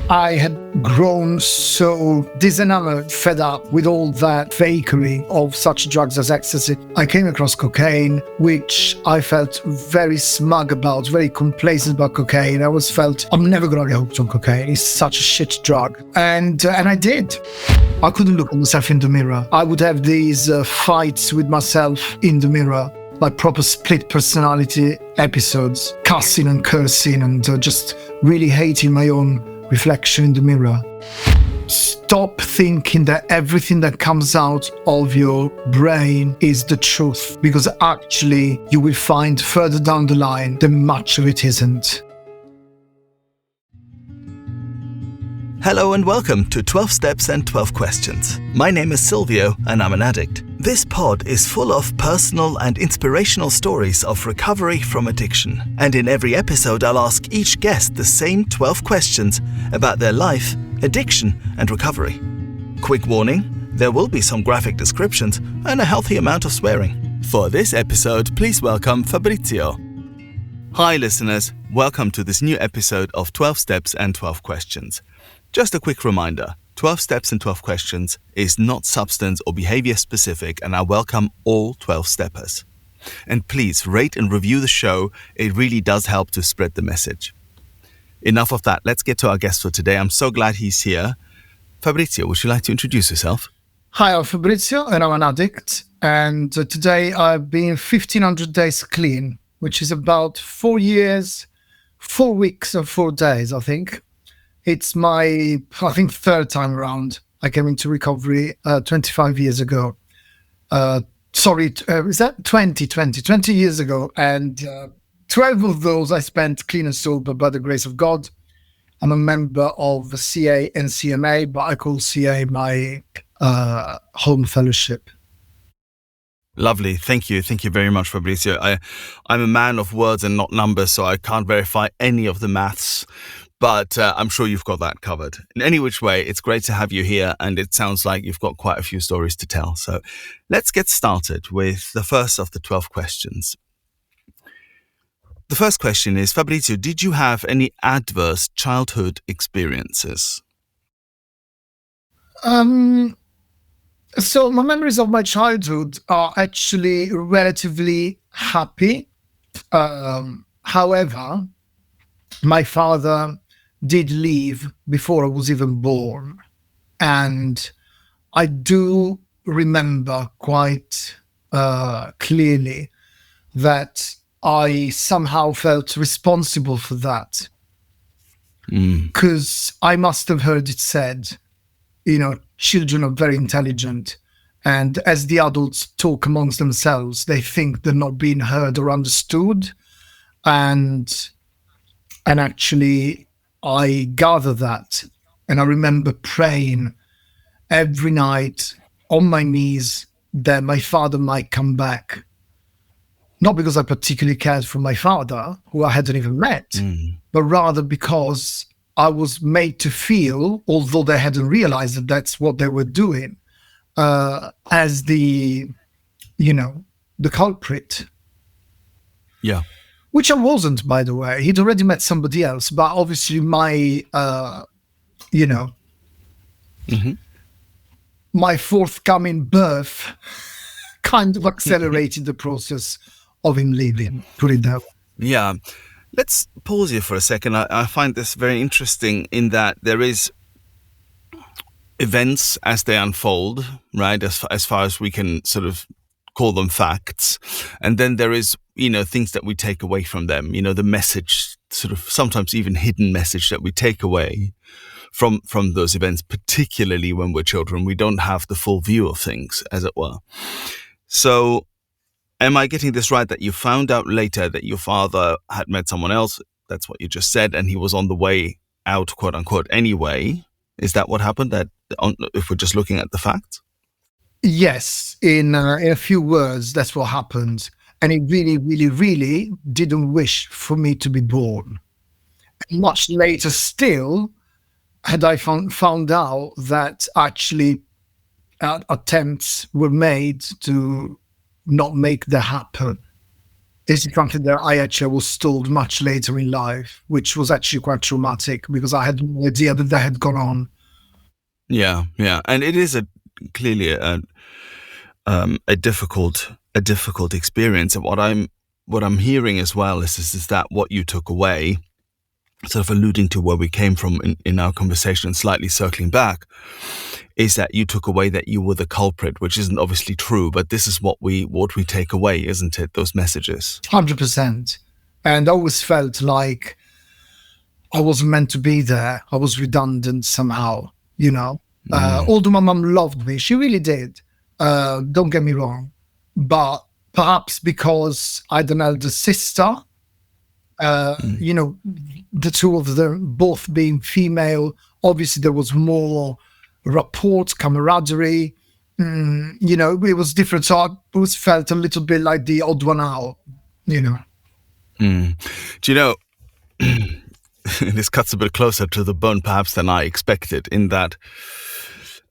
I had grown so disenamored, fed up with all that fakery of such drugs as ecstasy. I came across cocaine, which I felt very smug about, very complacent about cocaine. I always felt, I'm never going to get hooked on cocaine. It's such a shit drug. And I did. I couldn't look at myself in the mirror. I would have these fights with myself in the mirror, like proper split personality episodes, cussing and cursing and just really hating my own reflection in the mirror. Stop thinking that everything that comes out of your brain is the truth, because actually you will find further down the line that much of it isn't. Hello and welcome to 12 Steps and 12 Questions. My name is Silvio and I'm an addict. This pod is full of personal and inspirational stories of recovery from addiction. And in every episode I'll ask each guest the same 12 questions about their life, addiction and recovery. Quick warning, there will be some graphic descriptions and a healthy amount of swearing. For this episode, please welcome Fabrizio. Hi listeners, welcome to this new episode of 12 Steps and 12 Questions. Just a quick reminder, 12 Steps and 12 Questions is not substance or behavior specific, and I welcome all 12 steppers. And please rate and review the show, it really does help to spread the message. Enough of that, let's get to our guest for today. I'm so glad he's here. Fabrizio, would you like to introduce yourself? Hi, I'm Fabrizio and I'm an addict. And today I've been 1,500 days clean, which is about 4 years, 4 weeks and 4 days, I think. It's my, third time around. I came into recovery 25 years ago. Is that 20 years ago? And 12 of those I spent clean and sober by the grace of God. I'm a member of CA and CMA, but I call CA my home fellowship. Lovely. Thank you. Thank you very much, Fabrizio. I'm a man of words and not numbers, so I can't verify any of the maths. But I'm sure you've got that covered. In any which way, it's great to have you here, and it sounds like you've got quite a few stories to tell. So let's get started with the first of the 12 questions. The first question is, Fabrizio, did you have any adverse childhood experiences? So my memories of my childhood are actually relatively happy. However, my father did leave before I was even born. And I do remember quite clearly that I somehow felt responsible for that. Because I must have heard it said, children are very intelligent. And as the adults talk amongst themselves, they think they're not being heard or understood. And actually, I gather that, and I remember praying every night on my knees that my father might come back. Not because I particularly cared for my father, who I hadn't even met, but rather because I was made to feel, although they hadn't realized that that's what they were doing, as the culprit. Yeah. Which I wasn't, by the way. He'd already met somebody else, but obviously my, my forthcoming birth kind of accelerated the process of him leaving, put it that way. Yeah. Let's pause here for a second. I find this very interesting in that there is events as they unfold, right, as far as we can sort of call them facts. And then there is, things that we take away from them, the message, sort of sometimes even hidden message that we take away from those events, particularly when we're children. We don't have the full view of things, as it were. So am I getting this right, that you found out later that your father had met someone else? That's what you just said. And he was on the way out, quote unquote, anyway. Is that what happened? If we're just looking at the facts? Yes, in a few words, that's what happened. And he really, really, really didn't wish for me to be born. And much later still, had I found out that actually attempts were made to not make that happen. This is something that I actually was told much later in life, which was actually quite traumatic because I had no idea that had gone on. Yeah, and it is clearly a difficult experience. And what I'm hearing as well is that what you took away, sort of alluding to where we came from in our conversation and slightly circling back, is that you took away that you were the culprit, which isn't obviously true, but this is what we take away, isn't it? Those messages. 100%. And I always felt like I wasn't meant to be there. I was redundant somehow, Although my mum loved me, she really did. Don't get me wrong. But perhaps because I had an elder sister, the two of them both being female, obviously there was more rapport, camaraderie. It was different. So I always felt a little bit like the odd one out, Do you know, this cuts a bit closer to the bone perhaps than I expected, in that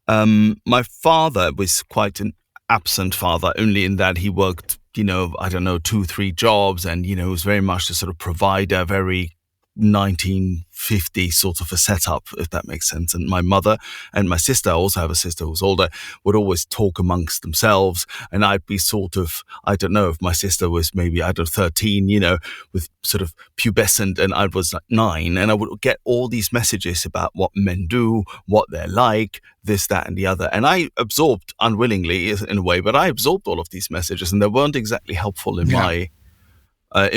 my father was quite an absent father, only in that he worked, 2-3 jobs, and, was very much the sort of provider, very 1950 sort of a setup, if that makes sense. And my mother and my sister, I also have a sister who's older, would always talk amongst themselves. And I'd be sort of, I don't know, if my sister was maybe, 13, with sort of pubescent, and I was like 9, and I would get all these messages about what men do, what they're like, this, that, and the other. And I absorbed, unwillingly in a way, but I absorbed all of these messages, and they weren't exactly helpful in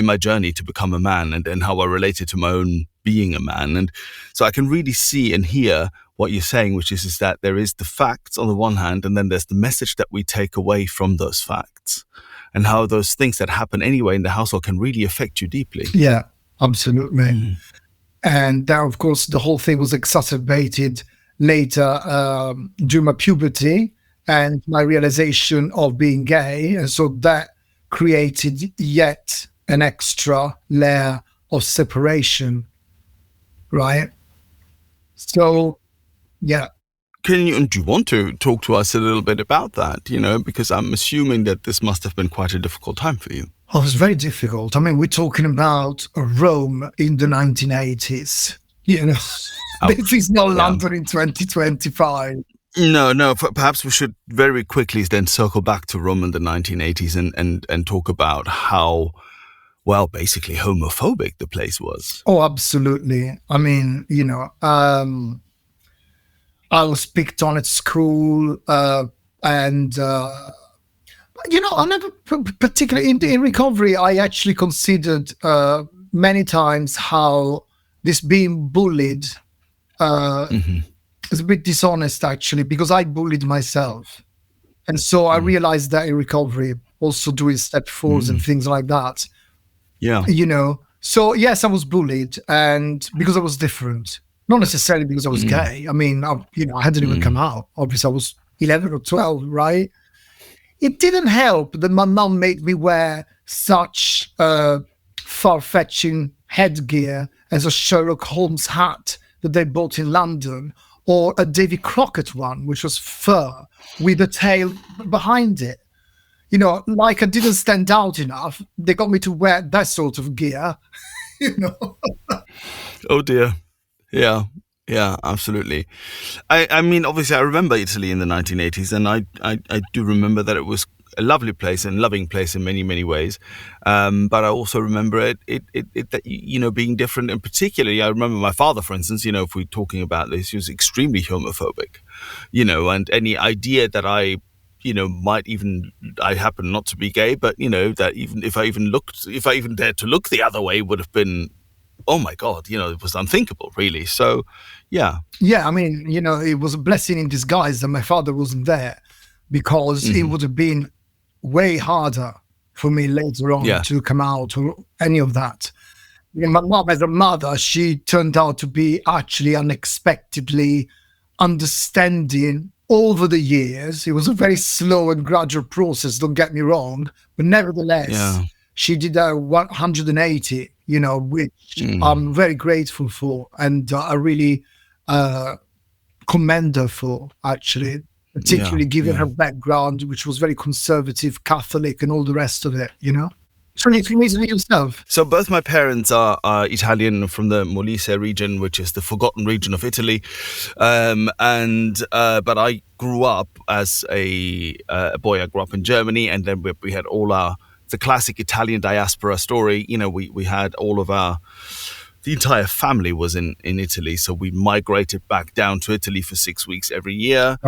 my journey to become a man, and how I related to my own being a man. And so I can really see and hear what you're saying, which is that there is the facts on the one hand, and then there's the message that we take away from those facts, and how those things that happen anyway in the household can really affect you deeply. Yeah, absolutely. And now, of course, the whole thing was exacerbated later during my puberty and my realization of being gay. And so that created yet an extra layer of separation, right? So, yeah. Do you want to talk to us a little bit about that, because I'm assuming that this must have been quite a difficult time for you. Oh, it was very difficult. I mean, we're talking about Rome in the 1980s, This is not London in 2025. No. Perhaps we should very quickly then circle back to Rome in the 1980s and talk about how, well, basically homophobic the place was. Oh, absolutely. I mean, I was picked on at school, and I never particularly in recovery. I actually considered many times how this being bullied is a bit dishonest, actually, because I bullied myself, and so I realized that in recovery, also doing step 4s and things like that. Yeah, So yes, I was bullied, and because I was different. Not necessarily because I was gay. I mean, I hadn't even come out. Obviously, I was 11 or 12, right? It didn't help that my mum made me wear such far-fetching headgear as a Sherlock Holmes hat that they bought in London, or a Davy Crockett one, which was fur with a tail behind it. Like I didn't stand out enough. They got me to wear that sort of gear, Oh, dear. Yeah, absolutely. I mean, obviously, I remember Italy in the 1980s, and I do remember that it was a lovely place and loving place in many, many ways. But I also remember it being different. And particularly, I remember my father, for instance, if we're talking about this, he was extremely homophobic, and any idea that I happen not to be gay, but, that even if I even dared to look the other way would have been, oh my God, it was unthinkable, really. So, yeah. Yeah, I mean, it was a blessing in disguise that my father wasn't there, because it would have been way harder for me later on to come out or any of that. My mom, as a mother, she turned out to be actually unexpectedly understanding over the years. It was a very slow and gradual process, don't get me wrong, but nevertheless, she did a 180, which I'm very grateful for, and I really commend her for, actually, particularly given her background, which was very conservative, Catholic, and all the rest of it, So you can reason it yourself. So both my parents are Italian from the Molise region, which is the forgotten region of Italy, but I grew up as a boy. I grew up in Germany, and then we had the classic Italian diaspora story. You know, we had the entire family was in Italy, so we migrated back down to Italy for 6 weeks every year.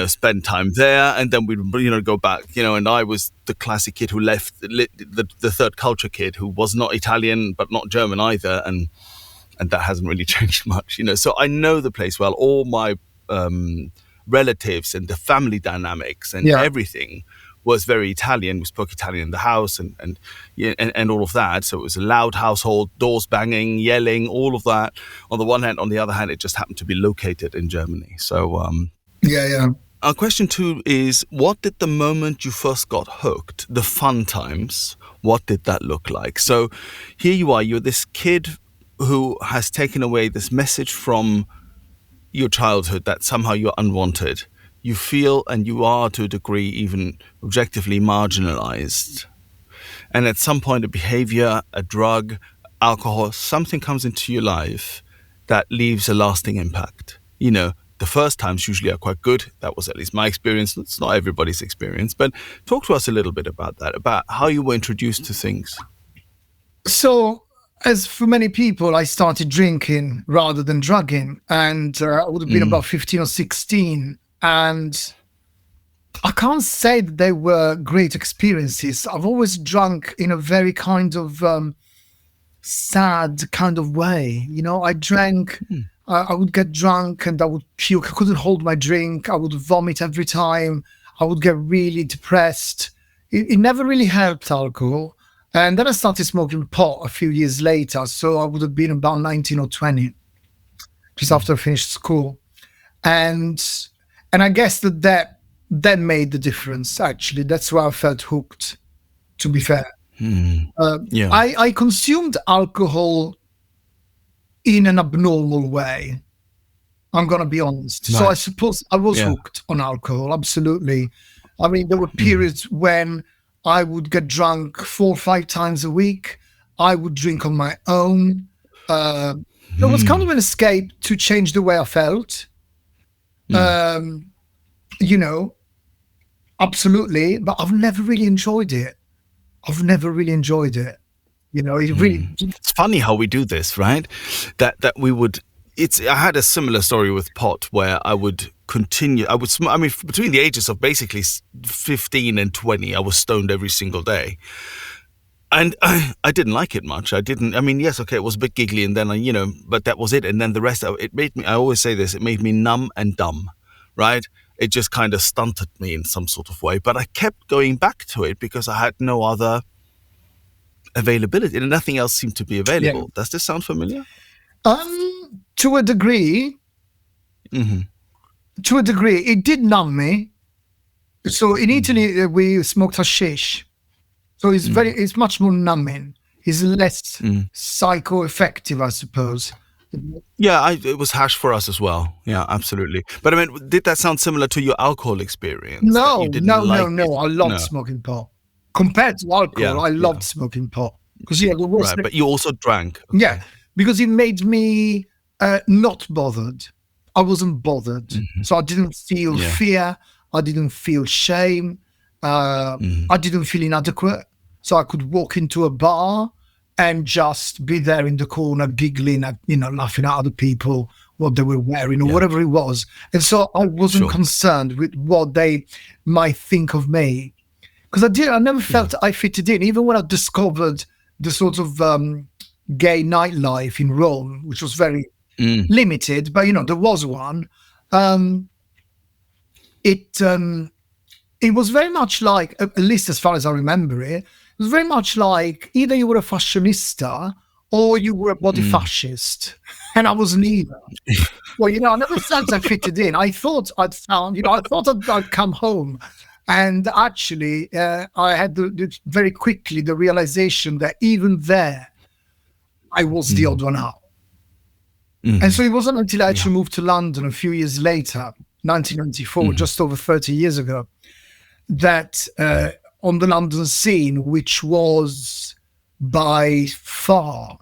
Spend time there, and then we'd go back. And I was the classic kid who left, the third culture kid who was not Italian but not German either, and that hasn't really changed much. So I know the place well. All my relatives and the family dynamics and everything was very Italian. We spoke Italian in the house and all of that. So it was a loud household, doors banging, yelling, all of that. On the one hand, on the other hand, it just happened to be located in Germany. So Our question 2 is, what did the moment you first got hooked, the fun times, what did that look like? So here you are, you're this kid who has taken away this message from your childhood that somehow you're unwanted. You feel, and you are to a degree even objectively marginalized. And at some point, a behavior, a drug, alcohol, something comes into your life that leaves a lasting impact. The first times usually are quite good. That was at least my experience. It's not everybody's experience. But talk to us a little bit about that, about how you were introduced to things. So, as for many people, I started drinking rather than drugging. And I would have been about 15 or 16. And I can't say that they were great experiences. I've always drunk in a very kind of sad kind of way. I drank, I would get drunk and I would puke. I couldn't hold my drink. I would vomit every time. I would get really depressed. It never really helped, alcohol. And then I started smoking pot a few years later. So I would have been about 19 or 20, just after I finished school. And I guess that made the difference, actually. That's where I felt hooked, to be fair. I consumed alcohol in an abnormal way. I'm going to be honest. Right. So I suppose I was hooked on alcohol, absolutely. I mean, there were periods when I would get drunk 4 or 5 times a week. I would drink on my own. It was kind of an escape to change the way I felt. Absolutely, but I've never really enjoyed it. It's funny how we do this, right? That we would. I had a similar story with pot where I would continue. Between the ages of basically 15 and 20, I was stoned every single day. And I didn't like it much. Yes, okay, it was a bit giggly, and then but that was it. And then the rest of it made me. I always say this: it made me numb and dumb, right? It just kind of stunted me in some sort of way. But I kept going back to it because I had no other availability, and nothing else seemed to be available. Yeah. Does this sound familiar? To a degree. To a degree, it did numb me. So in Italy, we smoked hashish. So it's much more numbing. It's less psycho-effective, I suppose. Yeah, it was hash for us as well. Yeah, absolutely. But did that sound similar to your alcohol experience? No. I loved smoking pot. Compared to alcohol, I loved smoking pot. But you also drank. Okay. Yeah, because it made me not bothered. I wasn't bothered. So I didn't feel fear. I didn't feel shame. I didn't feel inadequate. So I could walk into a bar and just be there in the corner, giggling at, laughing at other people, what they were wearing or whatever it was. And so I wasn't concerned with what they might think of me. Because I never felt I fitted in. Even when I discovered the sort of gay nightlife in Rome, which was very limited, but, there was one. It was very much like, at least as far as I remember it, it was very much like either you were a fashionista or you were a body fascist. And I was neither. Well, I never felt I fitted in. I thought I'd found, I'd come home. And actually, I had very quickly the realization that even there, I was the odd one out. And so it wasn't until I actually moved to London a few years later, 1994, just over 30 years ago, that on the London scene, which was by far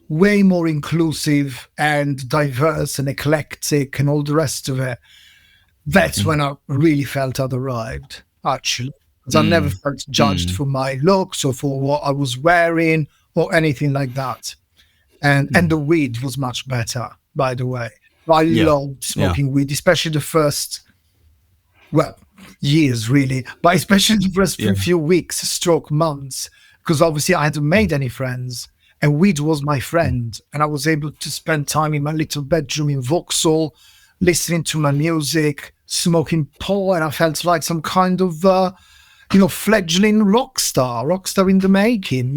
way more inclusive and diverse and eclectic and all the rest of it. That's when I really felt I'd arrived, actually. Because I never felt judged for my looks or for what I was wearing or anything like that. And the weed was much better, by the way. I loved smoking weed, especially the first, well, years really, but especially the first few weeks, stroke months, because obviously I hadn't made any friends and weed was my friend. And I was able to spend time in my little bedroom in Vauxhall, listening to my music, smoking pot, and I felt like some kind of, fledgling rock star in the making,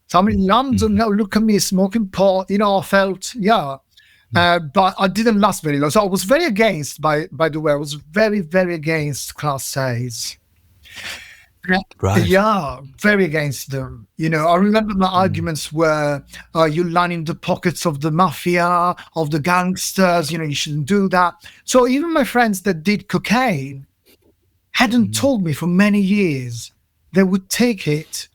So I'm in London, now look at me smoking pot, I felt, but I didn't last very long. So I was very against, by the way, I was very, very against Class A's. Right. Yeah, very against them. I remember my arguments were, you're lining the pockets of the mafia, of the gangsters, you shouldn't do that. So even my friends that did cocaine hadn't told me for many years. They would take it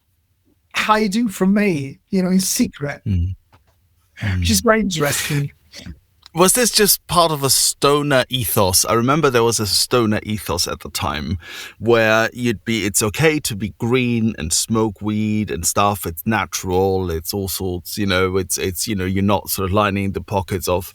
hiding from me, in secret, which is very interesting. Was this just part of a stoner ethos? I remember there was a stoner ethos at the time where it's okay to be green and smoke weed and stuff. It's natural. It's all sorts, it's you're not sort of lining the pockets of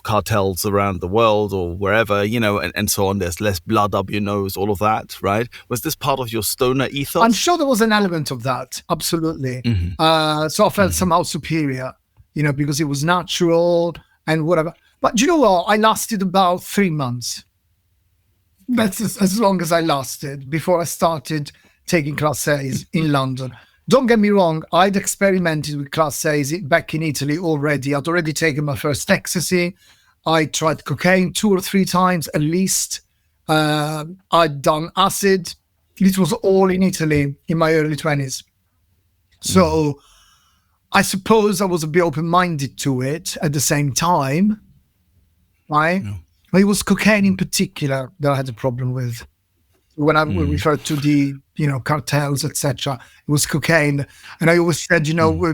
cartels around the world or wherever, and so on. There's less blood up your nose, all of that, right? Was this part of your stoner ethos? I'm sure there was an element of that. Absolutely. So I felt somehow superior, because it was natural and whatever. But you know what? I lasted about 3 months. That's as long as I lasted before I started taking Class A's in London. Don't get me wrong. I'd experimented with Class A's back in Italy already. I'd already taken my first ecstasy. I tried cocaine 2 or 3 times at least. I'd done acid. This was all in Italy in my early 20s. So I suppose I was a bit open-minded to it at the same time, right? No. But it was cocaine in particular that I had a problem with. When I referred to the, cartels, etc., it was cocaine. And I always said,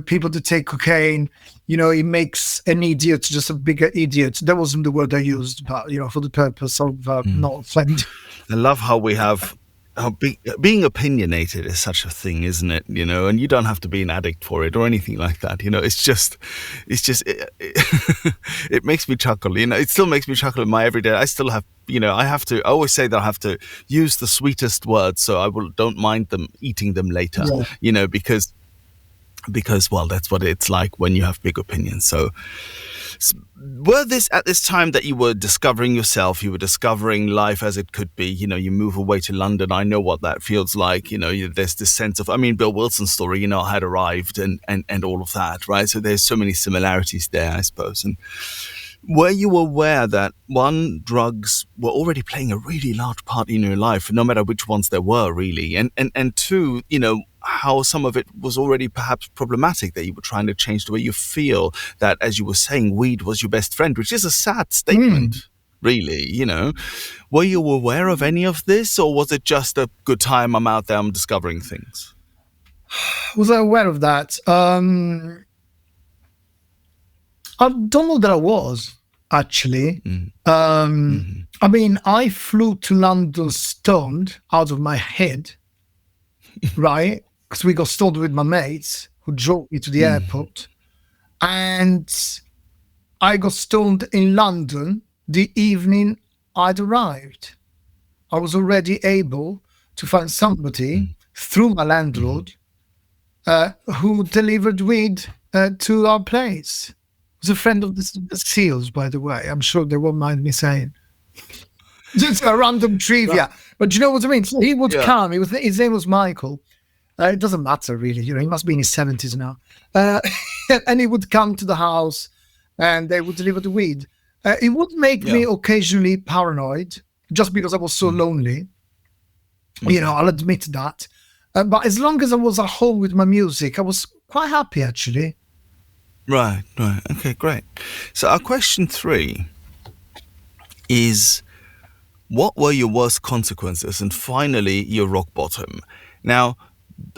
people that take cocaine, it makes an idiot just a bigger idiot. That wasn't the word I used, but, for the purpose of not offending. I love how we have... being opinionated is such a thing, isn't it? And you don't have to be an addict for it or anything like that. It makes me chuckle. It still makes me chuckle in my everyday. I still have, I always say that I have to use the sweetest words so don't mind them eating them later, because, well, that's what it's like when you have big opinions. So, were this at this time that you were discovering yourself, you were discovering life as it could be, you move away to London. I know what that feels like. There's this sense of, Bill Wilson's story, had arrived and all of that, right? So there's so many similarities there, I suppose. And were you aware that, one, drugs were already playing a really large part in your life, no matter which ones there were, really? And two, how some of it was already perhaps problematic, that you were trying to change the way you feel, that, as you were saying, weed was your best friend, which is a sad statement, really, Were you aware of any of this, or was it just a good time, I'm out there, I'm discovering things? Was I aware of that? I don't know that I was, actually. I flew to London stoned out of my head, right? Because we got stoned with my mates who drove me to the airport. And I got stoned in London the evening I'd arrived. I was already able to find somebody through my landlord who delivered weed to our place. He was a friend of the SEALs, by the way. I'm sure they won't mind me saying. Just a random trivia. But you know what I mean? So he would come. His name was Michael. It doesn't matter, really. He must be in his 70s now. And he would come to the house and they would deliver the weed. It would make me occasionally paranoid just because I was so lonely. I'll admit that. But as long as I was at home with my music, I was quite happy, actually. Right. Okay, great. So our question 3 is, what were your worst consequences and finally your rock bottom? Now,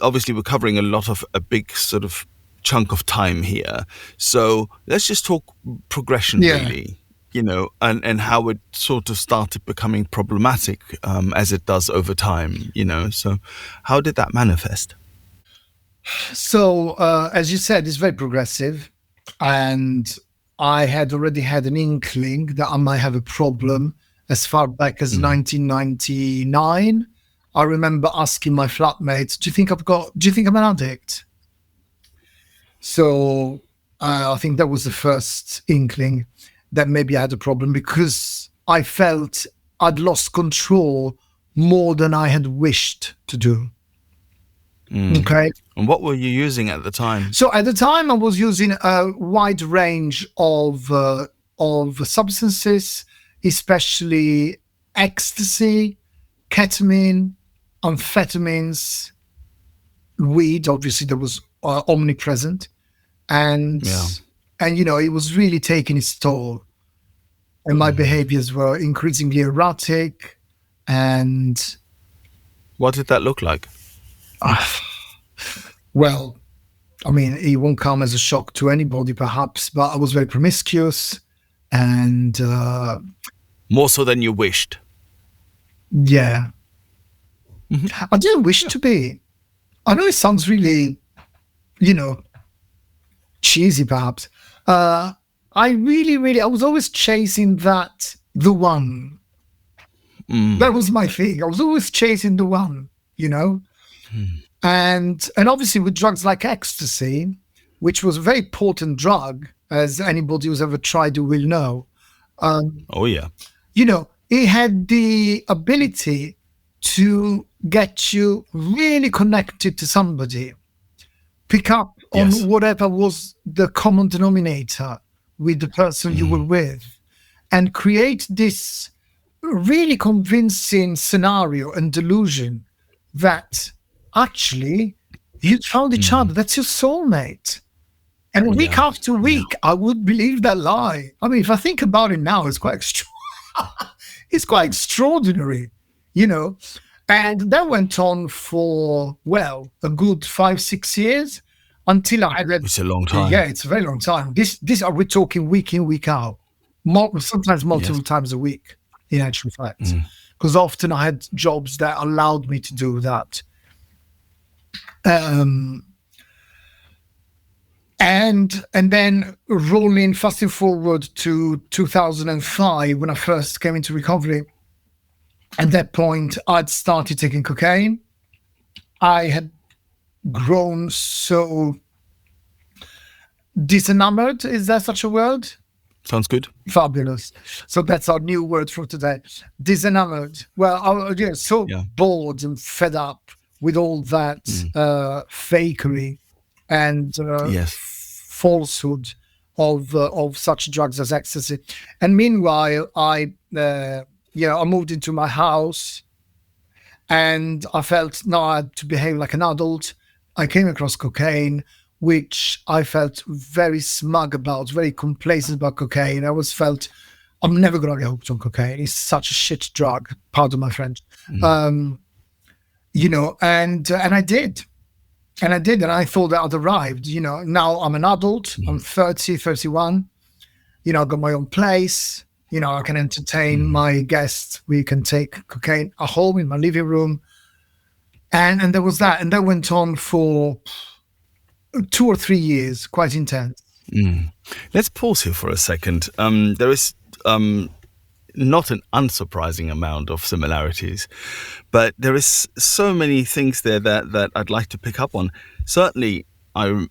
obviously we're covering a big sort of chunk of time here. So let's just talk progression, Yeah. really, and how it sort of started becoming problematic as it does over time, So how did that manifest? So, as you said, it's very progressive. And I had already had an inkling that I might have a problem as far back as 1999. I remember asking my flatmates, do you think I'm an addict? So I think that was the first inkling that maybe I had a problem, because I felt I'd lost control more than I had wished to do. Okay. And what were you using at the time? So at the time, I was using a wide range of substances, especially ecstasy, ketamine, amphetamines, weed. Obviously, that was omnipresent, and Yeah. it was really taking its toll, and my behaviors were increasingly erratic, and What did that look like? well, I mean, it won't come as a shock to anybody, perhaps, but I was very promiscuous, and More so than you wished. yeah, I didn't wish to be. I know it sounds really, cheesy, perhaps. I really, I was always chasing the one. That was my thing. I was always chasing the one, And obviously with drugs like ecstasy, which was a very potent drug, as anybody who's ever tried it will know, Oh, yeah. it had the ability to get you really connected to somebody, pick up on Yes. whatever was the common denominator with the person you were with, and create this really convincing scenario and delusion that actually you found each other. That's your soulmate. And week Yeah. after week, I would believe that lie. I mean, if I think about it now, it's quite it's quite extraordinary, And that went on for, well, a good 5-6 years, until I had. It's a long time. Yeah, it's a very long time. This are we talking week in, week out, sometimes multiple times a week, in actual fact, because often I had jobs that allowed me to do that. And then fasting forward to 2005, when I first came into recovery. At that point, I'd started taking cocaine. I had grown so disenamored. Is there such a word? Sounds good. Fabulous. So that's our new word for today. Disenamored. Well, I was so bored and fed up with all that fakery and falsehood of such drugs as ecstasy. And meanwhile, I moved into my house, and I felt now I had to behave like an adult. I came across cocaine, which I felt very smug about, very complacent about cocaine. I always felt I'm never going to get hooked on cocaine. It's such a shit drug, pardon my French. And I did. And I thought that I'd arrived. Now I'm an adult. I'm 30, 31. I've got my own place. I can entertain my guests. We can take cocaine at home in my living room. And there was that. And that went on for 2 or 3 years, quite intense. Let's pause here for a second. There is not an unsurprising amount of similarities, but there is so many things there that I'd like to pick up on. Certainly, I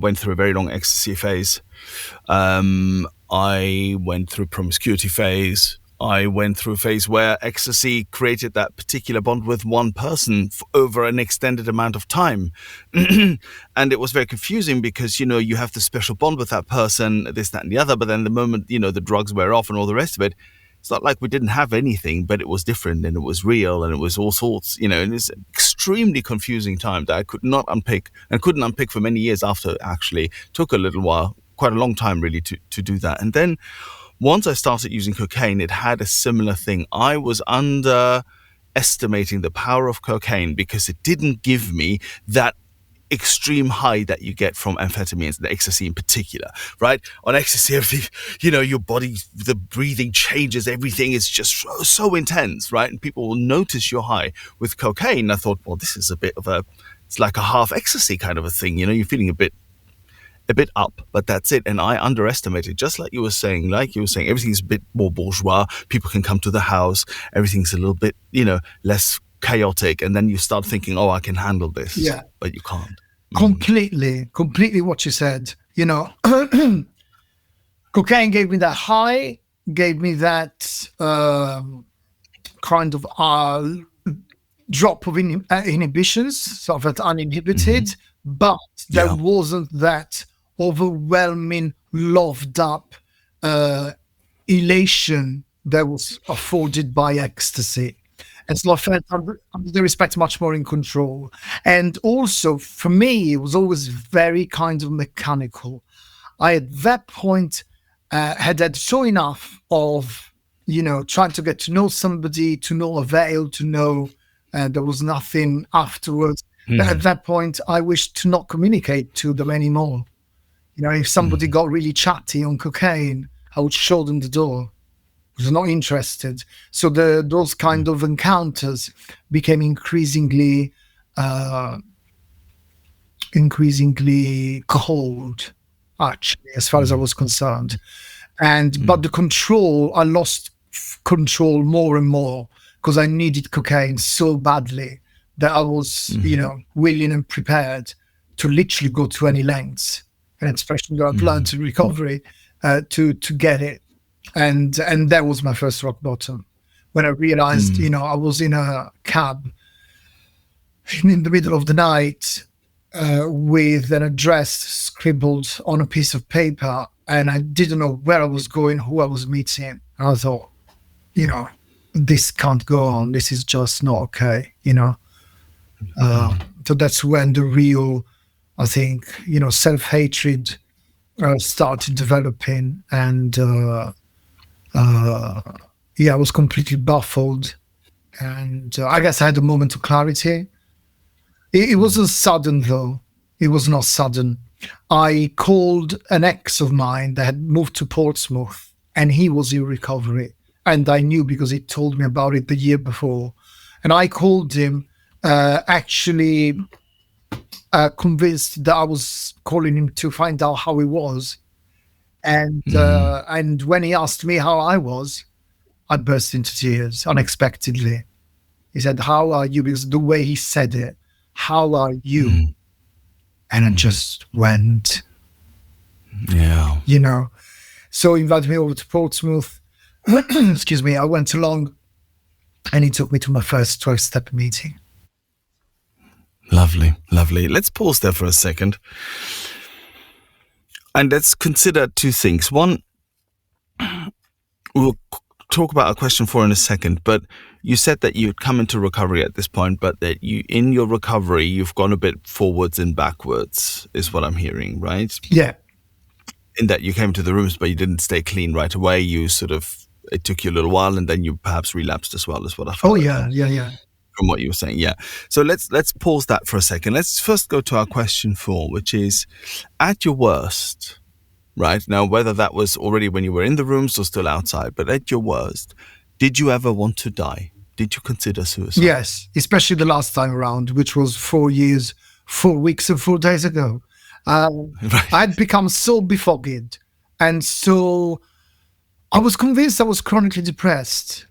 went through a very long ecstasy phase. I went through promiscuity phase. I went through a phase where ecstasy created that particular bond with one person over an extended amount of time. And it was very confusing because, you have the special bond with that person, this, that, and the other. But then the moment, the drugs wear off and all the rest of it, it's not like we didn't have anything, but it was different and it was real and it was all sorts, and it's an extremely confusing time that I could not unpick and couldn't unpick for many years after. Actually took a little while, quite a long time really to do that. And then once I started using cocaine, it had a similar thing. I was under underestimating the power of cocaine because it didn't give me that extreme high that you get from amphetamines, the ecstasy in particular, right? On ecstasy, everything, your body, the breathing changes, everything is just so intense, right? And people will notice you're high. With cocaine, I thought, well, this is it's like a half ecstasy kind of a thing, you're feeling a bit up, but that's it. And I underestimated, just like you were saying, everything's a bit more bourgeois. People can come to the house. Everything's a little bit, less chaotic. And then you start thinking, oh, I can handle this. Yeah. But you can't. Completely what you said. Cocaine gave me that high, gave me that kind of drop of inhibitions, so I felt uninhibited, but there wasn't that overwhelming, loved up elation that was afforded by ecstasy. And so I felt, under the respect, much more in control. And also, for me, it was always very kind of mechanical. I, at that point, had so enough of, trying to get to know somebody, to no avail, to know there was nothing afterwards. At that point, I wished to not communicate to them anymore. If somebody got really chatty on cocaine, I would show them the door. I was not interested. So those kind of encounters became increasingly cold, actually, as far as I was concerned. But the control, I lost control more and more because I needed cocaine so badly that I was, willing and prepared to literally go to any lengths, and especially that I've learned in recovery to get it. And that was my first rock bottom when I realized, I was in a cab in the middle of the night with an address scribbled on a piece of paper, and I didn't know where I was going, who I was meeting. And I thought, this can't go on. This is just not okay, So that's when the real, I think, self-hatred started developing, and I was completely baffled. And I guess I had a moment of clarity. It wasn't sudden, though. It was not sudden. I called an ex of mine that had moved to Portsmouth, and he was in recovery. And I knew because he told me about it the year before. And I called him, actually convinced that I was calling him to find out how he was. And when he asked me how I was, I burst into tears unexpectedly. He said, "How are you?" Because the way he said it, "How are you?" And I just went, So he invited me over to Portsmouth. Excuse me. I went along, and he took me to my first 12-step meeting. Lovely. Let's pause there for a second. And let's consider two things. One, we'll talk about a question 4 in a second, but you said that you'd come into recovery at this point, but that in your recovery, you've gone a bit forwards and backwards, is what I'm hearing, right? Yeah. In that you came to the rooms, but you didn't stay clean right away. It took you a little while, and then you perhaps relapsed as well, is what I thought. Oh, yeah. From what you were saying, yeah. So let's pause that for a second. Let's first go to our question 4, which is, at your worst, right? Now, whether that was already when you were in the rooms or still outside, but at your worst, did you ever want to die? Did you consider suicide? Yes, especially the last time around, which was 4 years, 4 weeks and 4 days ago. Right. I'd become so befogged, and so I was convinced I was chronically depressed,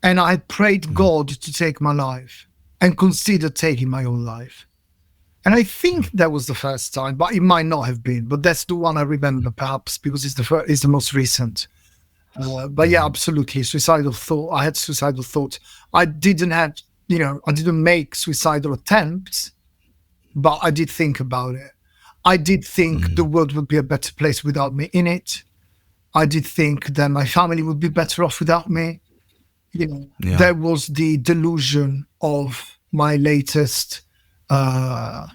and I prayed God to take my life and considered taking my own life. And I think that was the first time, but it might not have been. But that's the one I remember, perhaps, because it's the most recent. But yeah, absolutely. Suicidal thought. I had suicidal thoughts. I didn't make suicidal attempts, but I did think about it. I did think the world would be a better place without me in it. I did think that my family would be better off without me. There was the delusion of my latest, active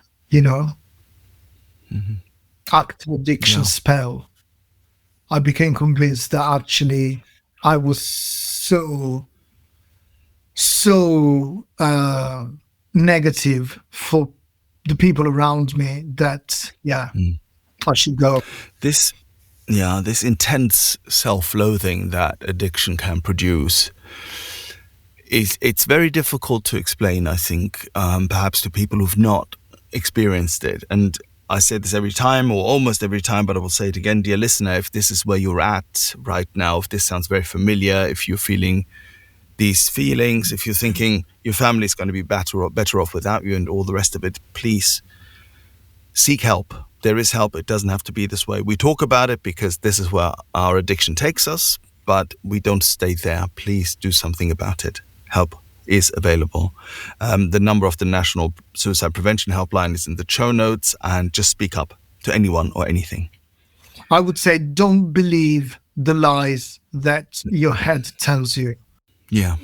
addiction spell. I became convinced that actually I was so so negative for the people around me that, I should go. This intense self-loathing that addiction can produce it's very difficult to explain, I think, perhaps to people who've not experienced it. And I say this every time, or almost every time, but I will say it again, dear listener, if this is where you're at right now, if this sounds very familiar, if you're feeling these feelings, if you're thinking your family is going to be better off without you and all the rest of it, please seek help. There is help. It doesn't have to be this way. We talk about it because this is where our addiction takes us, but we don't stay there. Please do something about it. Help is available. The number of the National Suicide Prevention Helpline is in the show notes, and just speak up to anyone or anything. I would say don't believe the lies that your head tells you. Yeah.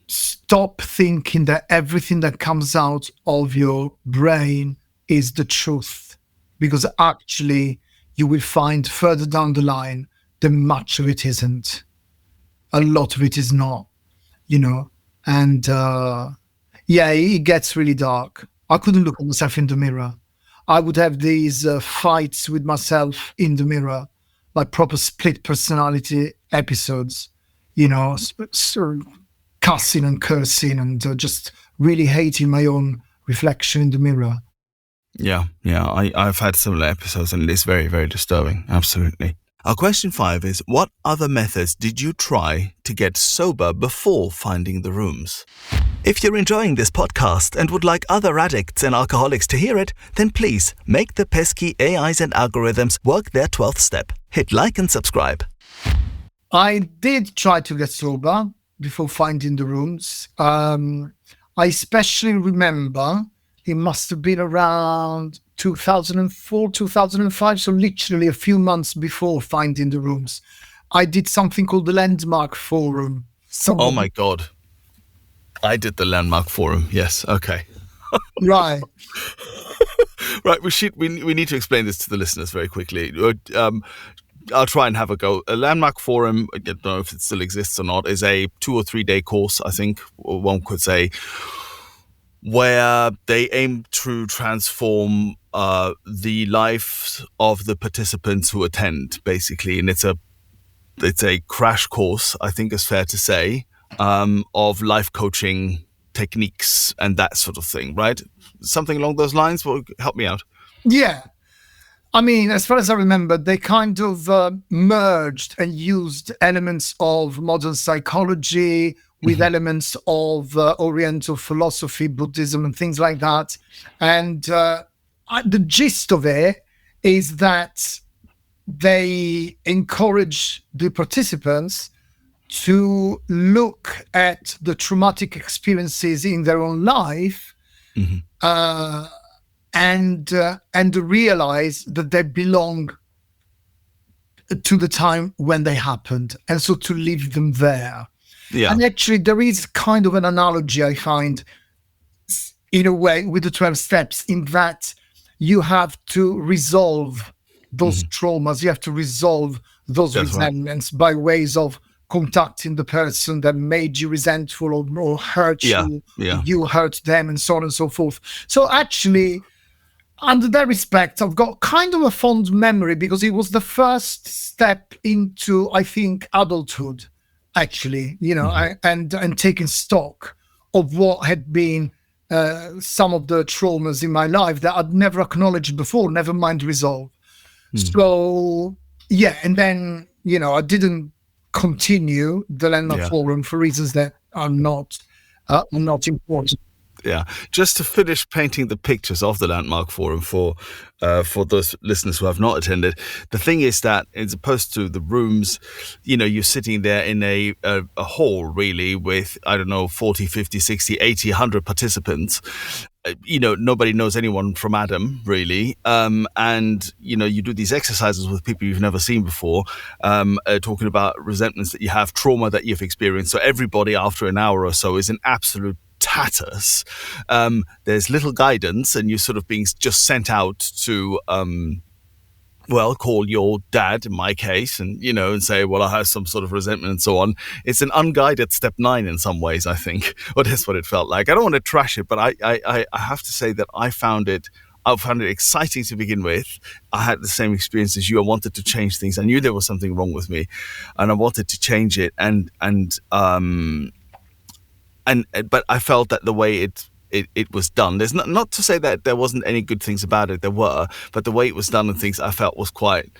Stop thinking that everything that comes out of your brain is the truth, because actually you will find further down the line that much of it isn't. A lot of it is not, and it gets really dark. I couldn't look at myself in the mirror. I would have these fights with myself in the mirror, like proper split personality episodes, sort of cussing and cursing and just really hating my own reflection in the mirror. Yeah, I've had similar episodes, and it's very, very disturbing. Absolutely. Our question 5 is, what other methods did you try to get sober before finding the rooms? If you're enjoying this podcast and would like other addicts and alcoholics to hear it, then please make the pesky AIs and algorithms work their 12th step. Hit like and subscribe. I did try to get sober before finding the rooms. I especially remember it must have been around 2004, 2005, so literally a few months before finding the rooms. I did something called the Landmark Forum. Oh my God. I did the Landmark Forum. Yes. Okay. Right. Right. We need to explain this to the listeners very quickly. I'll try and have a go. A Landmark Forum, I don't know if it still exists or not, is a 2 or 3 day course, I think, one could say, where they aim to transform the lives of the participants who attend, basically. And it's a crash course, I think is fair to say, of life coaching techniques and that sort of thing, right? Something along those lines? Well, help me out. Yeah. I mean, as far as I remember, they kind of merged and used elements of modern psychology with elements of Oriental philosophy, Buddhism, and things like that. And the gist of it is that they encourage the participants to look at the traumatic experiences in their own life and realize that they belong to the time when they happened, and so to leave them there. Yeah. And actually, there is kind of an analogy, I find, in a way, with the 12 steps, in that you have to resolve those traumas, you have to resolve those resentments by ways of contacting the person that made you resentful or hurt you, you hurt them, and so on and so forth. So actually, under that respect, I've got kind of a fond memory, because it was the first step into, I think, adulthood, actually, and taking stock of what had been some of the traumas in my life that I'd never acknowledged before, never mind resolve. So, and then, I didn't continue the Landmark Forum for reasons that are not important. Yeah, just to finish painting the pictures of the Landmark Forum for those listeners who have not attended, the thing is that as opposed to the rooms, you're sitting there in a hall really with, 40, 50, 60, 80, 100 participants. Nobody knows anyone from Adam, really. And, you do these exercises with people you've never seen before, talking about resentments that you have, trauma that you've experienced. So everybody after an hour or so is in absolute tatters. There's little guidance, and you're sort of being just sent out to well, call your dad in my case, and and say, well, I have some sort of resentment and so on. It's an unguided step 9 in some ways, I think, or that's what it felt like. I don't want to trash it, but I have to say that I found it exciting to begin with. I had the same experience as you. I wanted to change things. I knew there was something wrong with me, and I wanted to change it. But I felt that the way it was done. There's not to say that there wasn't any good things about it. There were, but the way it was done and things I felt was quite.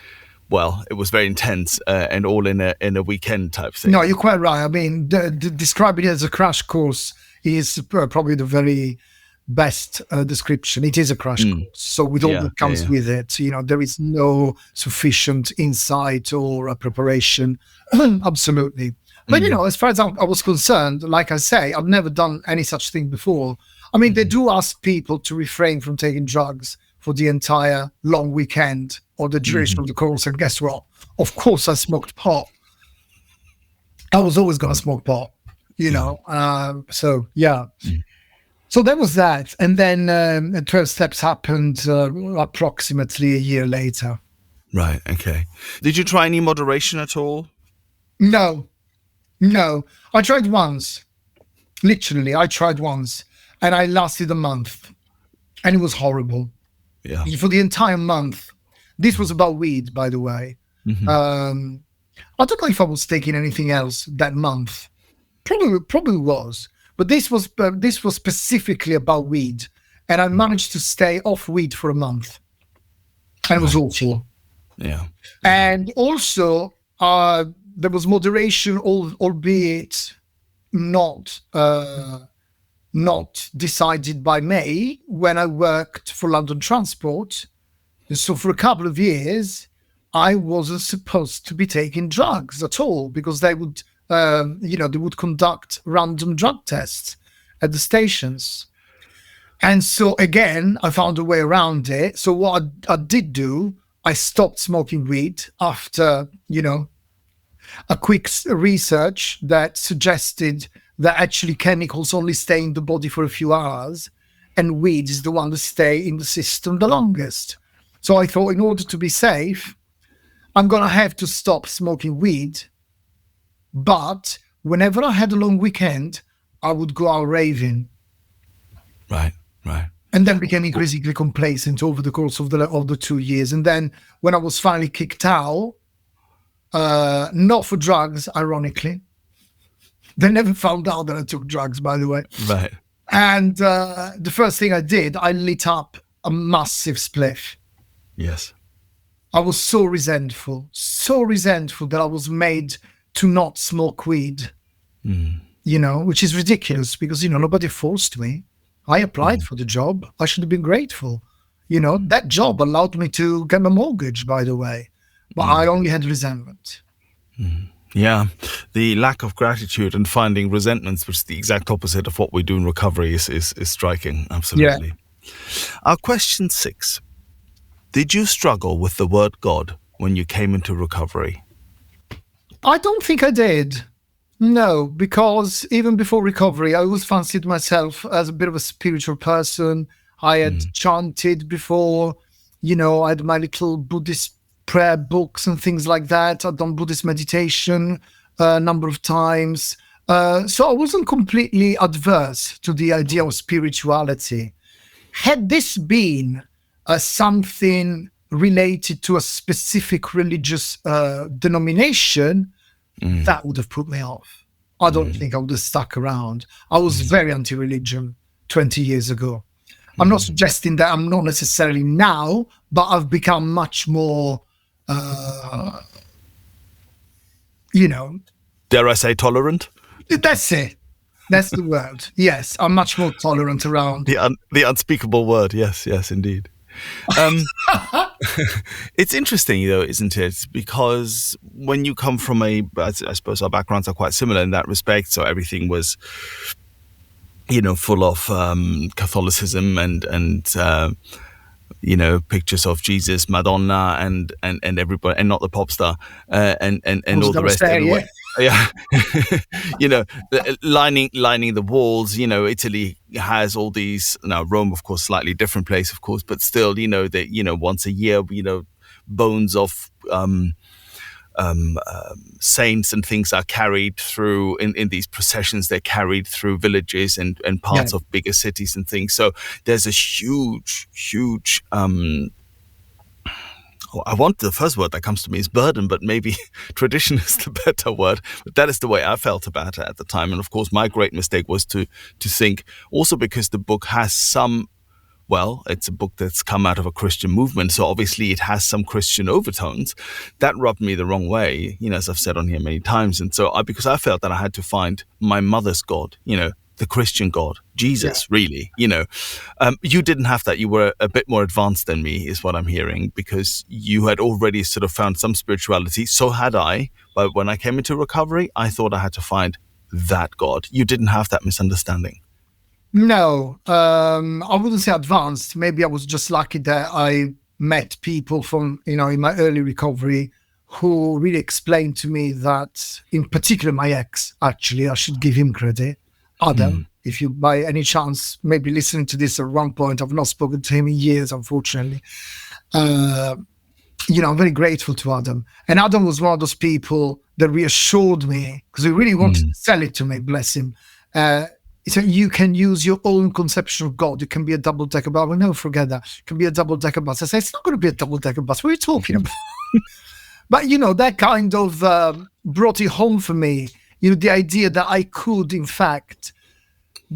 Well, it was very intense and all in a weekend type thing. No, you're quite right. I mean, describing it as a crash course is probably the very best description. It is a crash course. So with all that comes with it, there is no sufficient insight or preparation. Absolutely. But, as far as I was concerned, like I say, I've never done any such thing before. I mean, they do ask people to refrain from taking drugs for the entire long weekend or the duration of the course. And guess what? Of course, I smoked pot. I was always going to smoke pot, So, yeah. So there was that. And then 12 steps happened approximately a year later. Right. Okay. Did you try any moderation at all? No. I tried once. Literally, I tried once. And I lasted a month. And it was horrible. Yeah. For the entire month. This was about weed, by the way. I don't know if I was taking anything else that month. Probably was. But this was specifically about weed. And I managed to stay off weed for a month. And it was awful. Yeah. And also, there was moderation, albeit not decided by me when I worked for London Transport. So for a couple of years, I wasn't supposed to be taking drugs at all because they would, they would conduct random drug tests at the stations. And so again, I found a way around it. So what I did do, I stopped smoking weed after, a quick research that suggested that actually chemicals only stay in the body for a few hours and weed is the one that stay in the system the longest. So I thought in order to be safe, I'm going to have to stop smoking weed. But whenever I had a long weekend, I would go out raving. Right. And then became increasingly complacent over the course of the 2 years. And then when I was finally kicked out, not for drugs, ironically. They never found out that I took drugs, by the way. Right. And the first thing I did, I lit up a massive spliff. Yes. I was so resentful that I was made to not smoke weed, which is ridiculous because, nobody forced me. I applied for the job. I should have been grateful. That job allowed me to get my mortgage, by the way. But I only had resentment. Yeah, the lack of gratitude and finding resentments, which is the exact opposite of what we do in recovery, is striking. Absolutely. Yeah. Our question 6. Did you struggle with the word God when you came into recovery? I don't think I did. No, because even before recovery, I always fancied myself as a bit of a spiritual person. I had chanted before, I had my little Buddhist prayer books and things like that. I've done Buddhist meditation a number of times. So I wasn't completely adverse to the idea of spirituality. Had this been something related to a specific religious denomination, that would have put me off. I don't think I would have stuck around. I was very anti-religion 20 years ago. I'm not suggesting that I'm not necessarily now, but I've become much more dare I say tolerant? That's it. That's the word. Yes, I'm much more tolerant around. The unspeakable word. Yes, indeed. It's interesting, though, isn't it? Because when you come from I suppose our backgrounds are quite similar in that respect. So everything was, full of Catholicism and pictures of Jesus, Madonna, and everybody, and not the pop star, and all the rest. Yeah. lining the walls. Italy has all these. Now Rome, of course, slightly different place, of course, but still, that once a year, bones of saints and things are carried through in these processions. They're carried through villages and Yeah. parts of bigger cities and things. So there's a huge the first word that comes to me is burden, but maybe tradition is the better word. But that is the way I felt about it at the time. And of course, my great mistake was to think, also because the book has some, well, it's a book that's come out of a Christian movement, so obviously it has some Christian overtones. That rubbed me the wrong way, as I've said on here many times. And so because I felt that I had to find my mother's God, the Christian God, Jesus, really, you didn't have that. You were a bit more advanced than me, is what I'm hearing, because you had already sort of found some spirituality. So had I. But when I came into recovery, I thought I had to find that God. You didn't have that misunderstanding. No, I wouldn't say advanced. Maybe I was just lucky that I met people from, in my early recovery who really explained to me that, in particular, my ex, actually, I should give him credit. Adam, if you by any chance, maybe listening to this at one point, I've not spoken to him in years, unfortunately. I'm very grateful to Adam. And Adam was one of those people that reassured me, because he really wanted to sell it to me, bless him. So you can use your own conception of God. It can be a double-decker bus. Well, no, forget that. It can be a double-decker bus. I say, it's not going to be a double-decker bus. What are you talking about? But, that kind of brought it home for me. The idea that I could, in fact,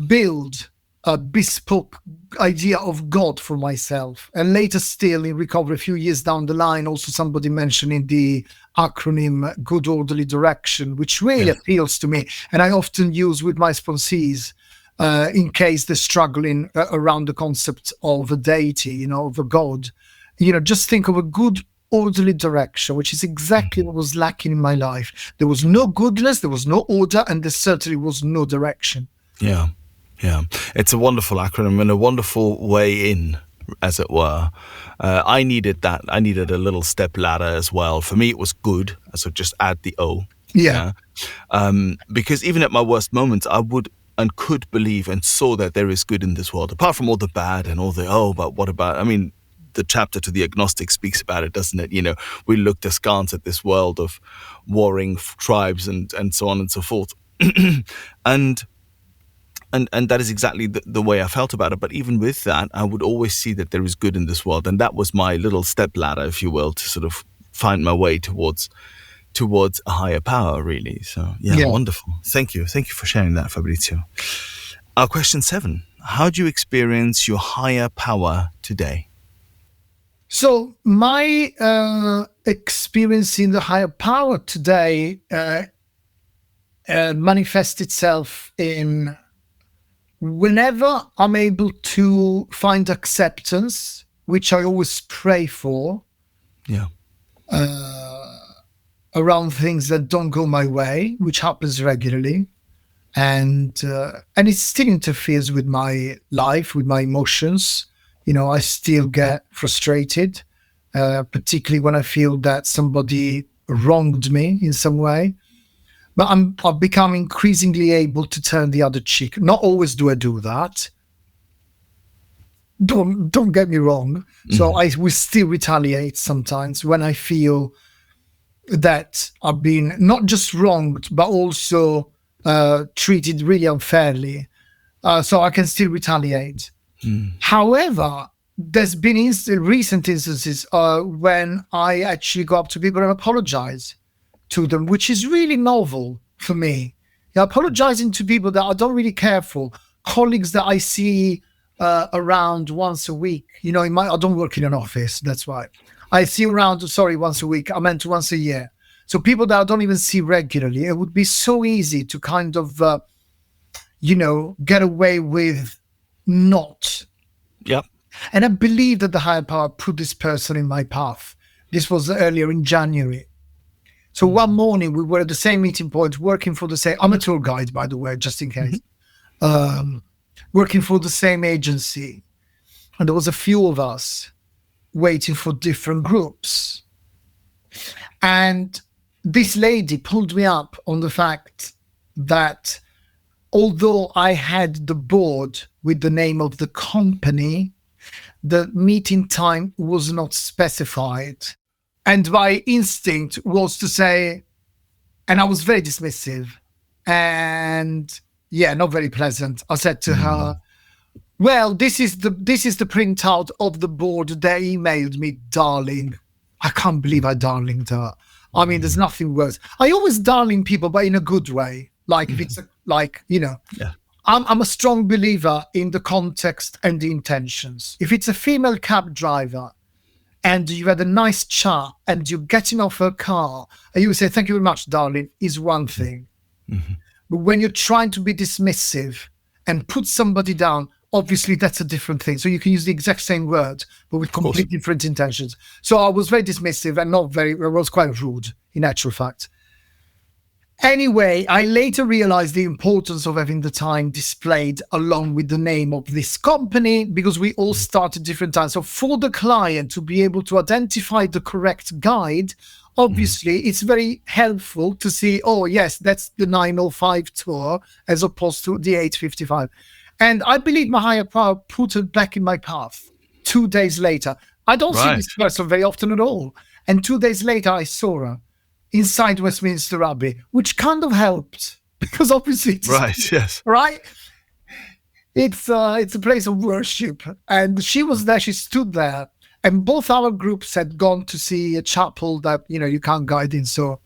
build a bespoke idea of God for myself. And later still in recovery, a few years down the line, also somebody mentioning the acronym Good Orderly Direction, which really appeals to me. And I often use with my sponsees in case they're struggling around the concept of a deity, of a God. Just think of a good orderly direction, which is exactly what was lacking in my life. There was no goodness, there was no order, and there certainly was no direction. Yeah. It's a wonderful acronym and a wonderful way in, as it were. I needed that. I needed a little step ladder as well. For me, it was good. So just add the O. Yeah. Because even at my worst moments, I would and could believe and saw that there is good in this world, apart from all the bad and all the, but what about, the chapter to the agnostic speaks about it, doesn't it? We looked askance at this world of warring tribes and so on and so forth. And that is exactly the way I felt about it. But even with that, I would always see that there is good in this world. And that was my little step ladder, if you will, to sort of find my way towards a higher power, really. So, wonderful. Thank you. Thank you for sharing that, Fabrizio. Our question 7. How do you experience your higher power today? So my experience in the higher power today manifests itself in whenever I'm able to find acceptance, which I always pray for, around things that don't go my way, which happens regularly, and it still interferes with my life, with my emotions. I still get frustrated, particularly when I feel that somebody wronged me in some way. But I've become increasingly able to turn the other cheek. Not always do I do that. Don't get me wrong. So I will still retaliate sometimes when I feel that I've been not just wronged, but also treated really unfairly. So I can still retaliate. However, there's been recent instances when I actually go up to people and apologize to them, which is really novel for me. Apologizing to people that I don't really care for, colleagues that I see around once a week. I don't work in an office, that's why. I see around, once a week, I meant once a year. So people that I don't even see regularly, it would be so easy to kind of, get away with not. Yep. And I believe that the higher power put this person in my path. This was earlier in January. So one morning we were at the same meeting point, working for the same, I'm a tour guide, by the way, just in case, working for the same agency. And there was a few of us waiting for different groups. And this lady pulled me up on the fact that although I had the board with the name of the company, the meeting time was not specified. And my instinct was to say, and I was very dismissive and not very pleasant. I said to her, well, this is the printout of the board they emailed me, darling. I can't believe I darlinged her. I mean, there's nothing worse. I always darling people, but in a good way. Like if it's I'm a strong believer in the context and the intentions. If it's a female cab driver and you had a nice chat and you're getting off her car and you say, thank you very much, darling, is one thing. But when you're trying to be dismissive and put somebody down, obviously that's a different thing. So you can use the exact same word, but with completely different intentions. So I was very dismissive and I was quite rude, in actual fact. Anyway, I later realized the importance of having the time displayed along with the name of this company, because we all start at different times. So for the client to be able to identify the correct guide, obviously it's very helpful to see, oh yes, that's the 905 tour as opposed to the 855. And I believe my higher power put it back in my path 2 days later. I don't see this person very often at all. And 2 days later, I saw her inside Westminster Abbey, which kind of helped because obviously it's, it's a place of worship. And she was there, she stood there, and both our groups had gone to see a chapel that, you can't guide in. So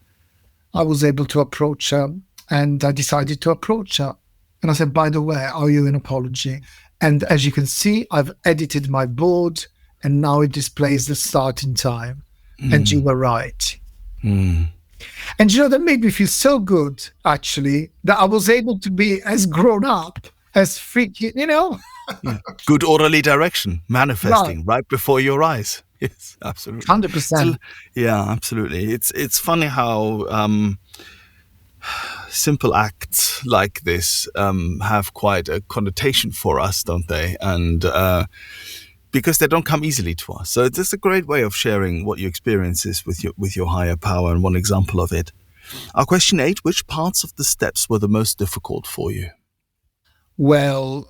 I was able to approach her, and I decided to approach her. And I said, by the way, owe you an apology. And as you can see, I've edited my board, and now it displays the starting time. And you were right. And that made me feel so good, actually, that I was able to be as grown up, as freaky, Good orderly direction, manifesting right before your eyes. Yes, absolutely. 100%. Yeah, absolutely. It's funny how simple acts like this have quite a connotation for us, don't they? And because they don't come easily to us. So it's a great way of sharing what your experience is with your higher power, and one example of it. Our question 8, which parts of the steps were the most difficult for you? Well,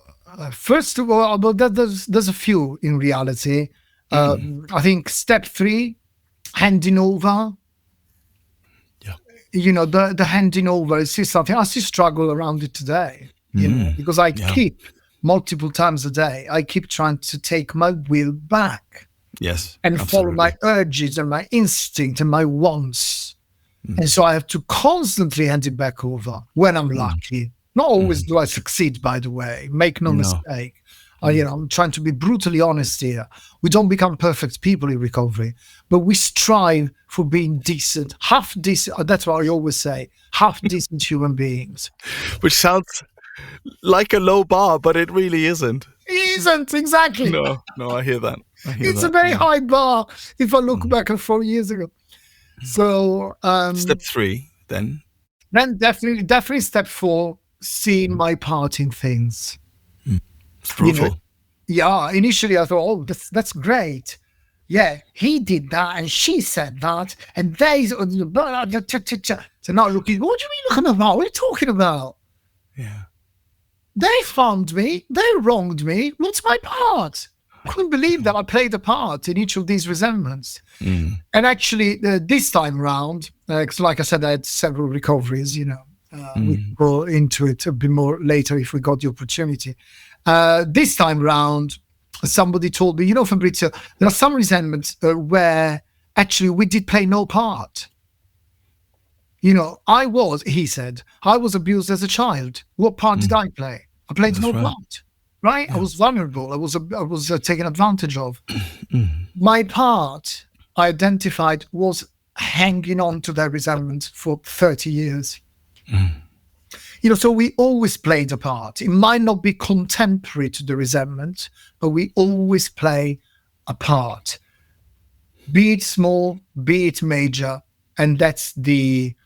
first of all, there's a few in reality. I think step 3, handing over. The handing over is something I still struggle around it today, because I keep multiple times a day, I keep trying to take my will back. Yes. And follow my urges and my instinct and my wants. And so I have to constantly hand it back over when I'm lucky. Not always do I succeed, by the way. Make no mistake. I'm trying to be brutally honest here. We don't become perfect people in recovery, but we strive for being decent, half decent. That's what I always say, half decent human beings. Which sounds like a low bar, but it really isn't. It isn't, exactly. No, I hear that. It's a very high bar if I look back at 4 years ago. So step 3, then? Then definitely step 4, seeing my part in things. It's brutal. Initially I thought, oh, that's great. Yeah, he did that and she said that and they. So now looking, what do you mean looking about? What are you talking about? Yeah. They found me. They wronged me. What's my part? I couldn't believe that I played a part in each of these resentments. And actually, this time around, like I said, I had several recoveries, we go into it a bit more later if we got the opportunity. This time around, somebody told me, Fabrizio, there are some resentments where actually we did play no part. He said, I was abused as a child. What part did I play? I played no part, right? Yeah. I was vulnerable. I was taken advantage of. My part, I identified, was hanging on to that resentment for 30 years. So we always played a part. It might not be contemporary to the resentment, but we always play a part. Be it small, be it major, and that's the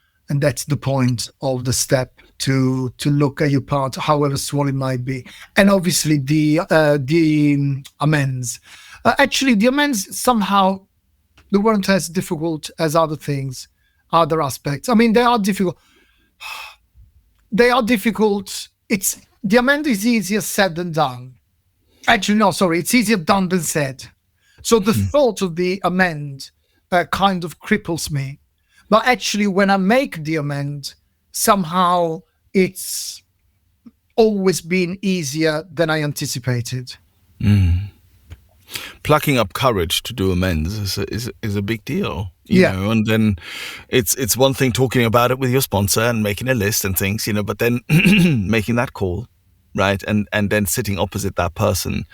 point of the step to look at your part, however small it might be. And obviously the amends. Actually, the amends somehow they weren't as difficult as other things, other aspects. I mean, they are difficult. The amend is easier said than done. Actually, no, sorry, it's easier done than said. So the thought of the amend kind of cripples me. But actually, when I make the amend, somehow it's always been easier than I anticipated. Plucking up courage to do amends is a big deal, you know. And then it's one thing talking about it with your sponsor and making a list and things, you know, but then making that call, right, and then sitting opposite that person,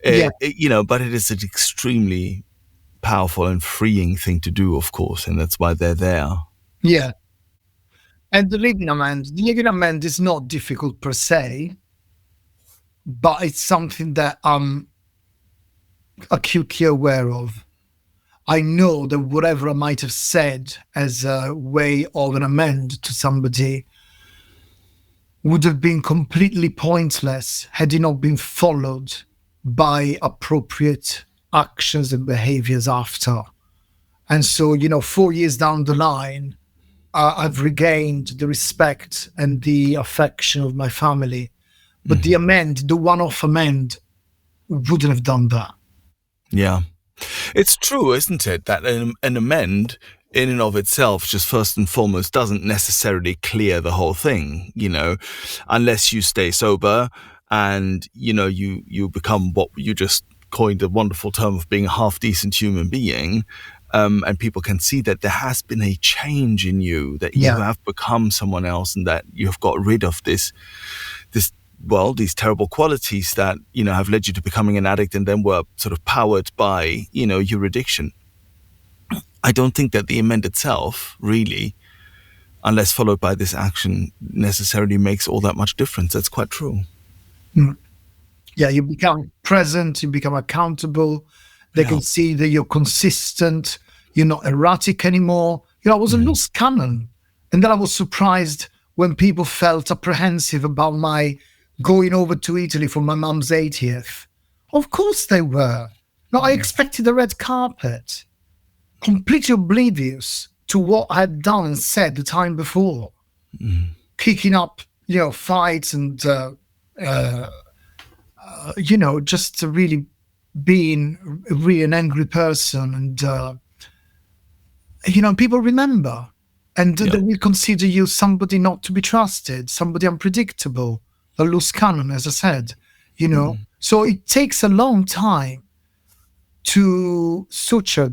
you know. But it is an extremely powerful and freeing thing to do, of course, and that's why they're there. Yeah. And the legal amend is not difficult per se, but it's something that I'm acutely aware of. I know that whatever I might have said as a way of an amend to somebody would have been completely pointless had it not been followed by appropriate actions and behaviors after. And so, 4 years down the line, I've regained the respect and the affection of my family. But the one-off amend, wouldn't have done that. Yeah. It's true, isn't it, that an amend in and of itself, just first and foremost, doesn't necessarily clear the whole thing, you know, unless you stay sober and, you know, you become what you just coined a wonderful term of being a half-decent human being. And people can see that there has been a change in you, that you have become someone else, and that you have got rid of these terrible qualities that, you know, have led you to becoming an addict and then were sort of powered by, you know, your addiction. I don't think that the amend itself really, unless followed by this action, necessarily makes all that much difference. That's quite true. Yeah, you become present, you become accountable. They can see that you're consistent, you're not erratic anymore. I was a loose cannon. And then I was surprised when people felt apprehensive about my going over to Italy for my mum's 80th. Of course they were. No, I expected the red carpet. Completely oblivious to what I had done and said the time before. Kicking up, fights and, just really being really an angry person. And, people remember. And they will consider you somebody not to be trusted, somebody unpredictable, a loose cannon, as I said, So it takes a long time to suture?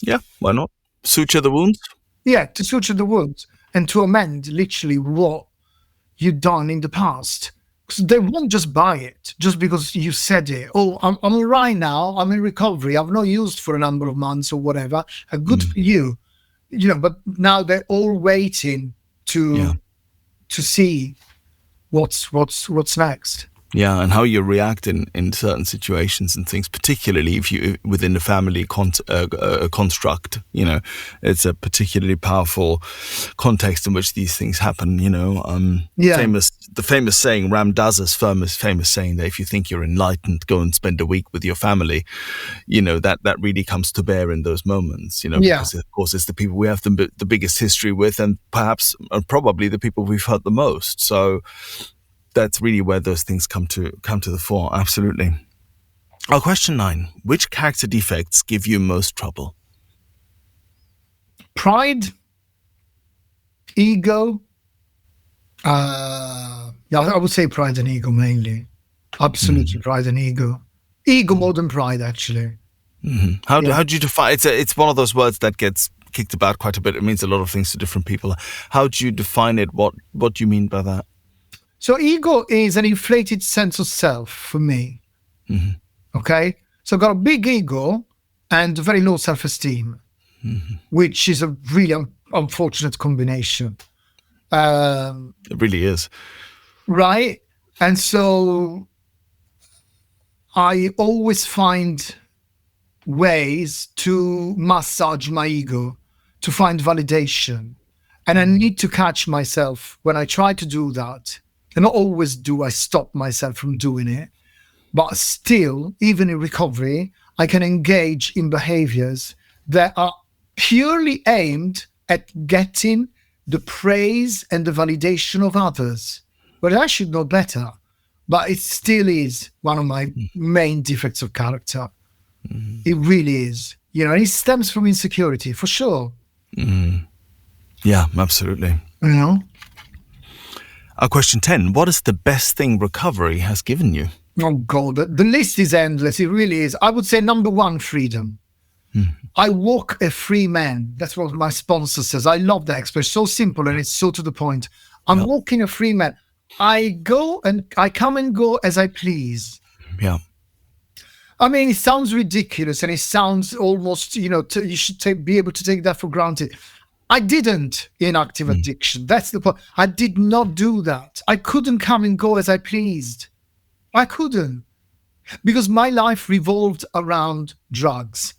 Yeah, why not? Suture the wounds? Yeah, to suture the wounds and to amend literally what you've done in the past. Because they won't just buy it just because you said it. Oh, I'm all right now. I'm in recovery. I've not used for a number of months or whatever. Good for you. But now they're all waiting to see what's next. Yeah, and how you react in certain situations and things, particularly if you within the family construct. It's a particularly powerful context in which these things happen. The famous saying, Ram Dass's famous saying that if you think you're enlightened, go and spend a week with your family. That really comes to bear in those moments. Because of course it's the people we have the biggest history with, and perhaps probably the people we've hurt the most. So that's really where those things come to the fore. Absolutely. Question 9. Which character defects give you most trouble? Pride, ego. I would say pride and ego mainly. Absolutely, pride and ego. Ego more than pride, actually. Mm-hmm. How do you define? It's one of those words that gets kicked about quite a bit. It means a lot of things to different people. How do you define it? What do you mean by that? So ego is an inflated sense of self for me. Okay? So I've got a big ego and very low self-esteem, which is a really unfortunate combination. It really is. Right? And so I always find ways to massage my ego, to find validation. And I need to catch myself when I try to do that. And not always do I stop myself from doing it, but still, even in recovery, I can engage in behaviors that are purely aimed at getting the praise and the validation of others. But I should know better, but it still is one of my main defects of character. It really is. And it stems from insecurity, for sure. Yeah, absolutely. Question 10. What is the best thing recovery has given you? Oh, God, the list is endless. It really is. I would say number one, freedom. I walk a free man. That's what my sponsor says. I love that expression. So simple and it's so to the point. I'm walking a free man. I come and go as I please. Yeah. I mean, it sounds ridiculous and it sounds almost, you should be able to take that for granted. I didn't in active addiction. That's the point. I did not do that. I couldn't come and go as I pleased. I couldn't, because my life revolved around drugs.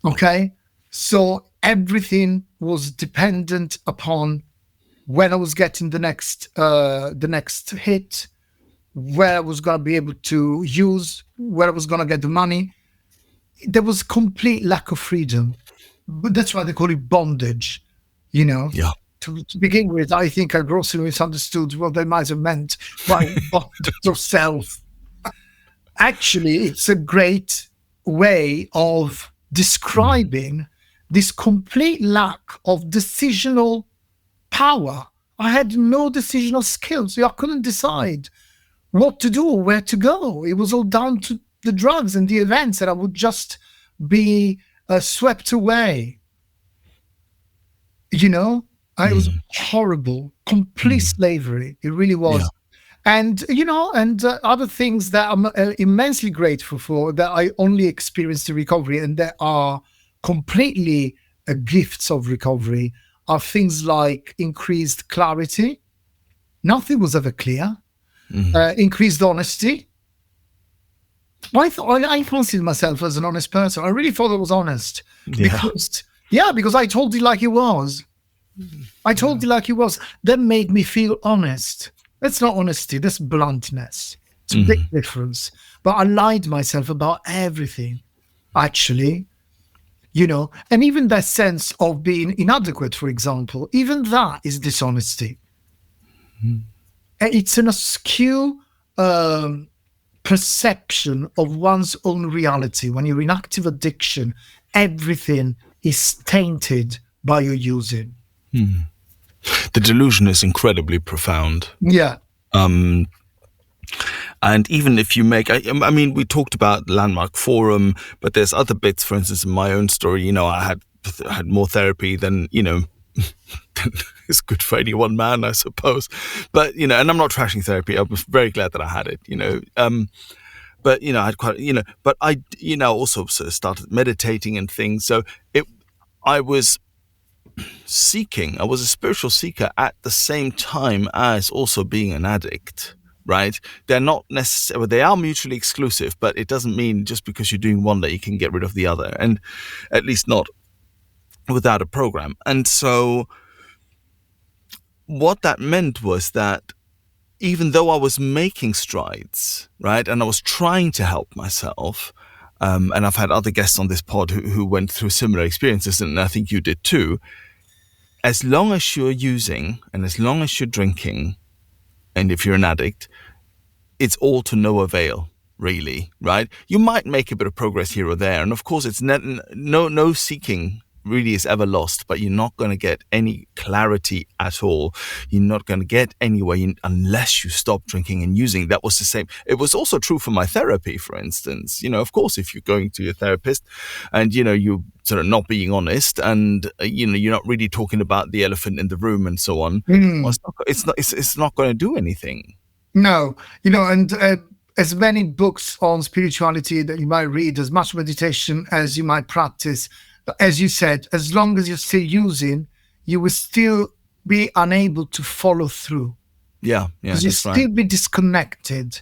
Okay? So everything was dependent upon when I was getting the next hit, where I was going to be able to use, where I was going to get the money. There was complete lack of freedom. But that's why they call it bondage, Yeah. To begin with, I think I grossly misunderstood what they might have meant by bondage of self. Actually, it's a great way of describing this complete lack of decisional power. I had no decisional skills. I couldn't decide what to do or where to go. It was all down to the drugs and the events, that I would just be swept away. It was horrible, complete slavery. It really was. Yeah. And other things that I'm immensely grateful for, that I only experienced in recovery and that are completely gifts of recovery, are things like increased clarity. Nothing was ever clear. Increased honesty. I fancied myself as an honest person. I really thought I was honest. Because I told it like it was. That made me feel honest. That's not honesty. That's bluntness. It's a big difference. But I lied to myself about everything, actually. And even that sense of being inadequate, for example, even that is dishonesty. It's an askew perception of one's own reality. When you're in active addiction, everything is tainted by your using. The delusion is incredibly profound. Yeah. And even if you make, I mean, we talked about Landmark Forum, but there's other bits. For instance, in my own story, I had more therapy than it's good for any one man, I suppose. But and I'm not trashing therapy. I was very glad that I had it. But I had quite, but I also sort of started meditating and things. So I was a spiritual seeker at the same time as also being an addict. Right? They're not necessarily, they are mutually exclusive, but it doesn't mean just because you're doing one that you can get rid of the other, and at least not without a program. And so what that meant was that even though I was making strides, right, and I was trying to help myself, and I've had other guests on this pod who went through similar experiences, and I think you did too, as long as you're using and as long as you're drinking, and if you're an addict, it's all to no avail, really, right? You might make a bit of progress here or there. And of course, it's no seeking really is ever lost, but you're not going to get any clarity at all. You're not going to get anywhere unless you stop drinking and using. That was the same. It was also true for my therapy, for instance. Of course, if you're going to your therapist and, you're sort of not being honest and, you're not really talking about the elephant in the room and so on, well, it's not going to do anything. No, and as many books on spirituality that you might read, as much meditation as you might practice, as you said, as long as you're still using, you will still be unable to follow through. Yeah, because you'll still be disconnected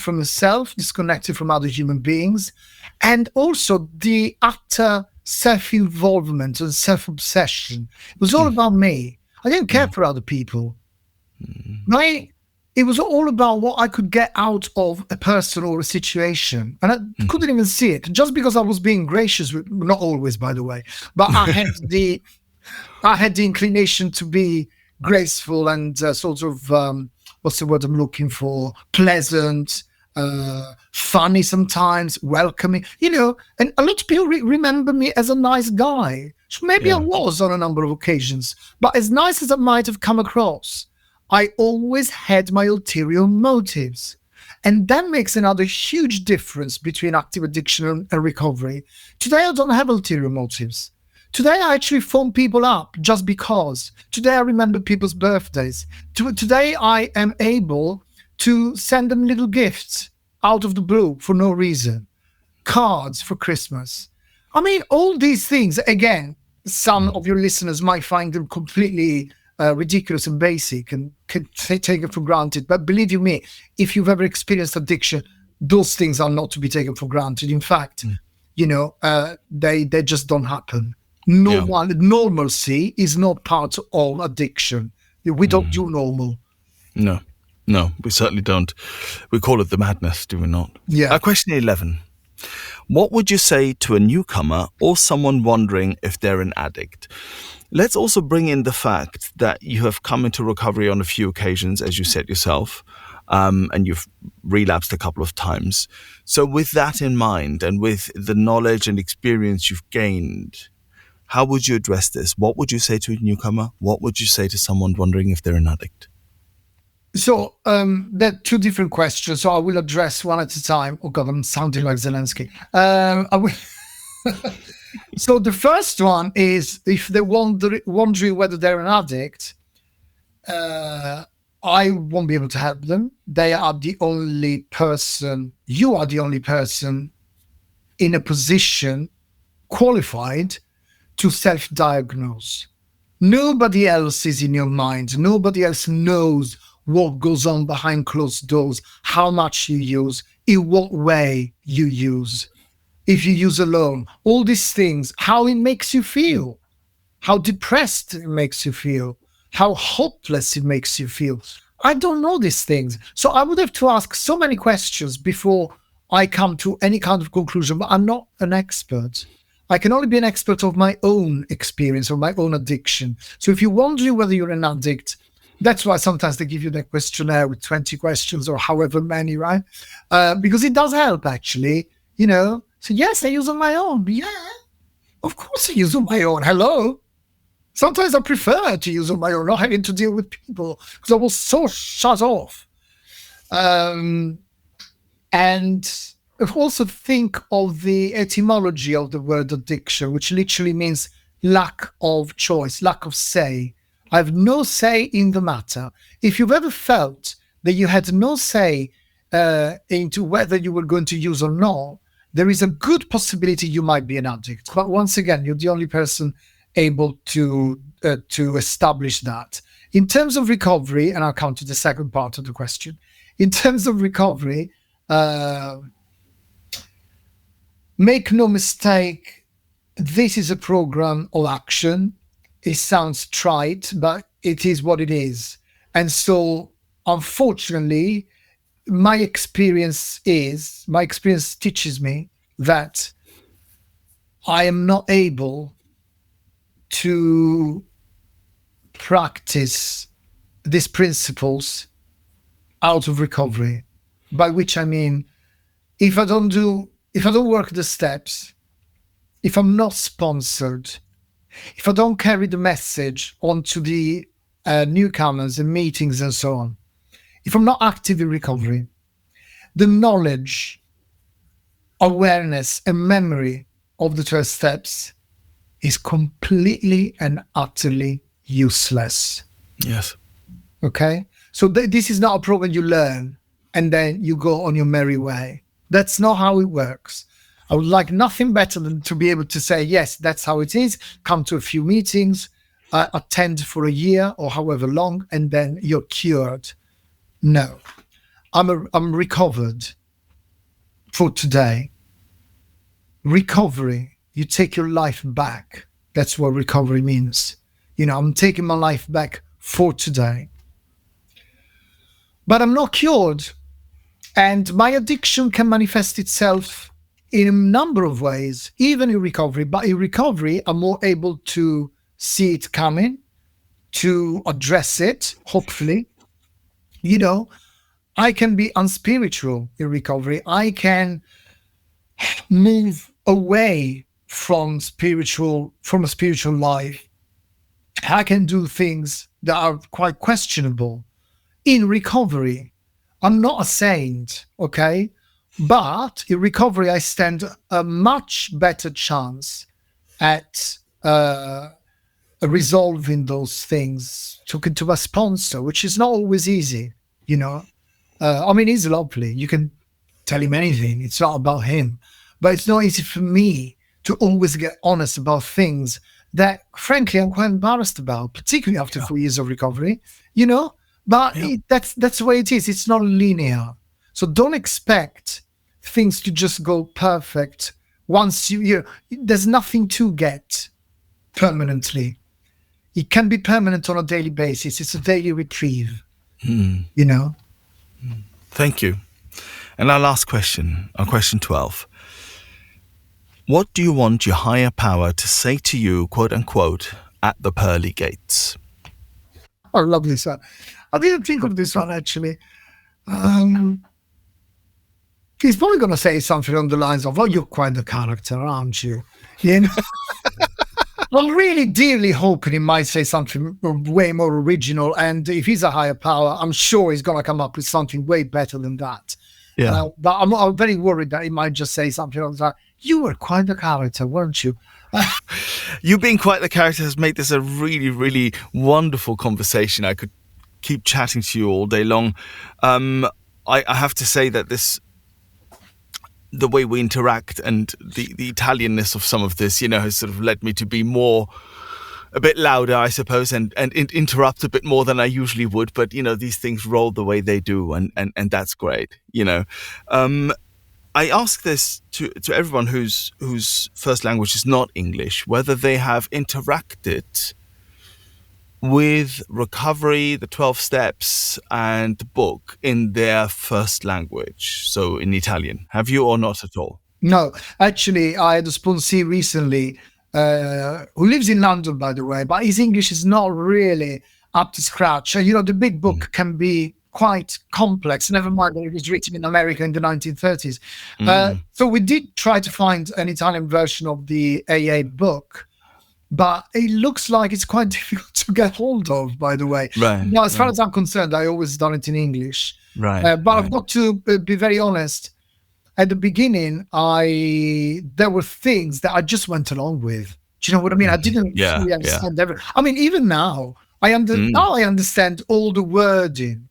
from yourself, disconnected from other human beings, and also the utter self-involvement and self-obsession. It was all about me. I didn't care for other people. Right? It was all about what I could get out of a person or a situation. And I couldn't even see it. Just because I was being gracious, not always, by the way, but I had the inclination to be graceful and sort of, what's the word I'm looking for? Pleasant, funny sometimes, welcoming, and a lot of people remember me as a nice guy. So maybe I was on a number of occasions, but as nice as I might have come across, I always had my ulterior motives. And that makes another huge difference between active addiction and recovery. Today, I don't have ulterior motives. Today, I actually phone people up just because. Today, I remember people's birthdays. Today, I am able to send them little gifts out of the blue for no reason. Cards for Christmas. I mean, all these things, again, some of your listeners might find them completely ridiculous and basic and can take it for granted. But believe you me, if you've ever experienced addiction, those things are not to be taken for granted. In fact, they just don't happen. Normalcy is not part of addiction. We don't do normal. No, we certainly don't. We call it the madness, do we not? Yeah. Question 11. What would you say to a newcomer or someone wondering if they're an addict? Let's also bring in the fact that you have come into recovery on a few occasions, as you said yourself, and you've relapsed a couple of times. So with that in mind and with the knowledge and experience you've gained, how would you address this? What would you say to a newcomer? What would you say to someone wondering if they're an addict? So there are two different questions. So I will address one at a time. Oh God, I'm sounding like Zelensky. I will. So the first one is if they're wondering whether they're an addict, I won't be able to help them. They are the only person, you are the only person in a position qualified to self-diagnose. Nobody else is in your mind. Nobody else knows what goes on behind closed doors, how much you use, in what way you use. If you use alone, all these things, how it makes you feel, how depressed it makes you feel, how hopeless it makes you feel. I don't know these things. So I would have to ask so many questions before I come to any kind of conclusion, but I'm not an expert. I can only be an expert of my own experience or my own addiction. So if you're wondering whether you're an addict, that's why sometimes they give you that questionnaire with 20 questions or however many, right? Because it does help, actually, So yes, I use on my own. Yeah, of course I use on my own. Hello. Sometimes I prefer to use on my own, not having to deal with people, because I was so shut off. And also think of the etymology of the word addiction, which literally means lack of choice, lack of say. I have no say in the matter. If you've ever felt that you had no say into whether you were going to use or not, there is a good possibility you might be an addict. But once again, you're the only person able to establish that. In terms of recovery, and I'll come to the second part of the question. In terms of recovery, make no mistake, this is a program of action. It sounds trite, but it is what it is. And so, unfortunately, my experience teaches me that I am not able to practice these principles out of recovery, by which I mean, if I don't work the steps, if I'm not sponsored, if I don't carry the message onto the newcomers and meetings and so on, if I'm not active in recovery, the knowledge, awareness, and memory of the 12 steps is completely and utterly useless. Yes. Okay? So this is not a program you learn and then you go on your merry way. That's not how it works. I would like nothing better than to be able to say, yes, that's how it is. Come to a few meetings, attend for a year or however long, and then you're cured. No, I'm recovered for today. Recovery, you take your life back. That's what recovery means. I'm taking my life back for today. But I'm not cured. And my addiction can manifest itself in a number of ways, even in recovery. But in recovery, I'm more able to see it coming, to address it, hopefully. I can be unspiritual in recovery. I can move away from a spiritual life. I can do things that are quite questionable in recovery. I'm not a saint, okay? But in recovery, I stand a much better chance at resolving those things, talking to a sponsor, which is not always easy, you know. I mean, he's lovely. You can tell him anything. It's not about him. But it's not easy for me to always get honest about things that, frankly, I'm quite embarrassed about, particularly after 4 years of recovery, you know? But that's the way it is. It's not linear. So don't expect things to just go perfect once there's nothing to get permanently. It can be permanent on a daily basis. It's a daily retrieve, you know? Thank you. And our last question, our question 12. What do you want your higher power to say to you, quote unquote, at the pearly gates? Oh, lovely, sir. I didn't think of this one, actually. He's probably going to say something on the lines of, "Oh, you're quite the character, aren't you?" You know? I'm really dearly hoping he might say something way more original. And if he's a higher power, I'm sure he's going to come up with something way better than that. Yeah. But I'm very worried that he might just say something like, "You were quite the character, weren't you?" You being quite the character has made this a really, really wonderful conversation. I could keep chatting to you all day long. I have to say that the way we interact and the Italianness of some of this, has sort of led me to be a bit louder, I suppose, and interrupt a bit more than I usually would. But, these things roll the way they do, and that's great, I ask this to everyone whose first language is not English, whether they have interacted with recovery, the 12 steps, and the book in their first language, so in Italian. Have you or not at all? No, actually, I had a sponsee recently who lives in London, by the way, but his English is not really up to scratch. The big book can be quite complex, never mind that it was written in America in the 1930s. So we did try to find an Italian version of the AA book, but it looks like it's quite difficult to get hold of, by the way. Right. Now, as far as I'm concerned, I always done it in English. Right. But I've got to be very honest. At the beginning, there were things that I just went along with. Do you know what I mean? I didn't fully understand everything. I mean, even now, now I understand all the wording.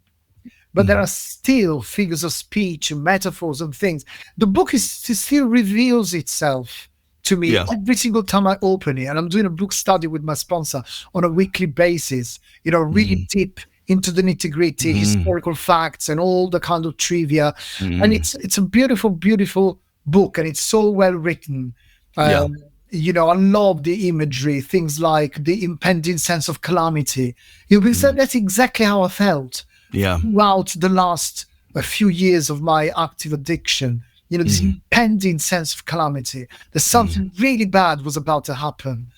But there are still figures of speech and metaphors and things. The book still reveals itself to me every single time I open it. And I'm doing a book study with my sponsor on a weekly basis, really deep into the nitty-gritty, historical facts and all the kind of trivia. And it's a beautiful, beautiful book, and it's so well written. I love the imagery, things like the impending sense of calamity. That's exactly how I felt throughout the last few years of my active addiction. This impending sense of calamity, that something really bad was about to happen.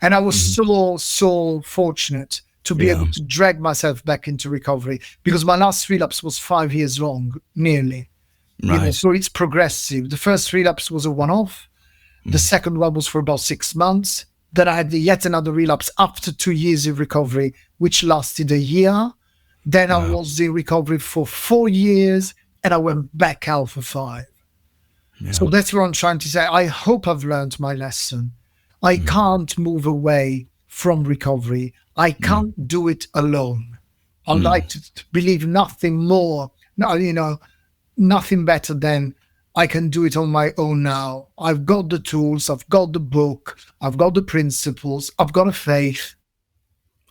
And I was so fortunate to be able to drag myself back into recovery, because my last relapse was 5 years long, nearly. Right. So it's progressive. The first relapse was a one-off. The second one was for about 6 months. Then I had yet another relapse after 2 years of recovery, which lasted a year. Then I was in recovery for 4 years, and I went back out for 5. Yeah. So that's what I'm trying to say. I hope I've learned my lesson. I can't move away from recovery. I can't do it alone. I like to believe nothing more, nothing better than I can do it on my own now. I've got the tools, I've got the book, I've got the principles, I've got a faith.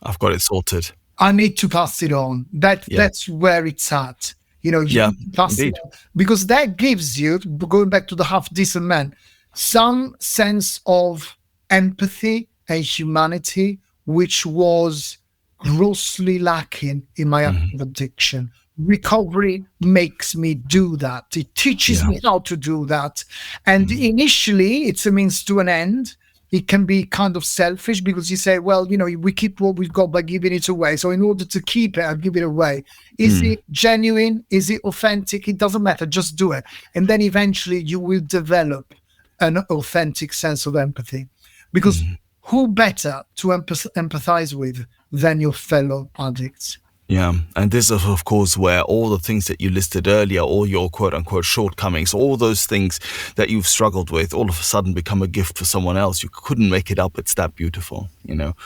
I've got it sorted. I need to pass it on. That's where it's at. You pass it on, because that gives you, going back to the half-decent man, some sense of empathy and humanity, which was grossly lacking in my active addiction. Recovery makes me do that. It teaches me how to do that. And initially, it's a means to an end. it can be kind of selfish because you say, well, we keep what we've got by giving it away. So in order to keep it, I'll give it away. Is it genuine? Is it authentic? It doesn't matter. Just do it. And then eventually you will develop an authentic sense of empathy. Because who better to empathize with than your fellow addicts? Yeah, and this is, of course, where all the things that you listed earlier, all your quote-unquote shortcomings, all those things that you've struggled with, all of a sudden become a gift for someone else. You couldn't make it up. It's that beautiful,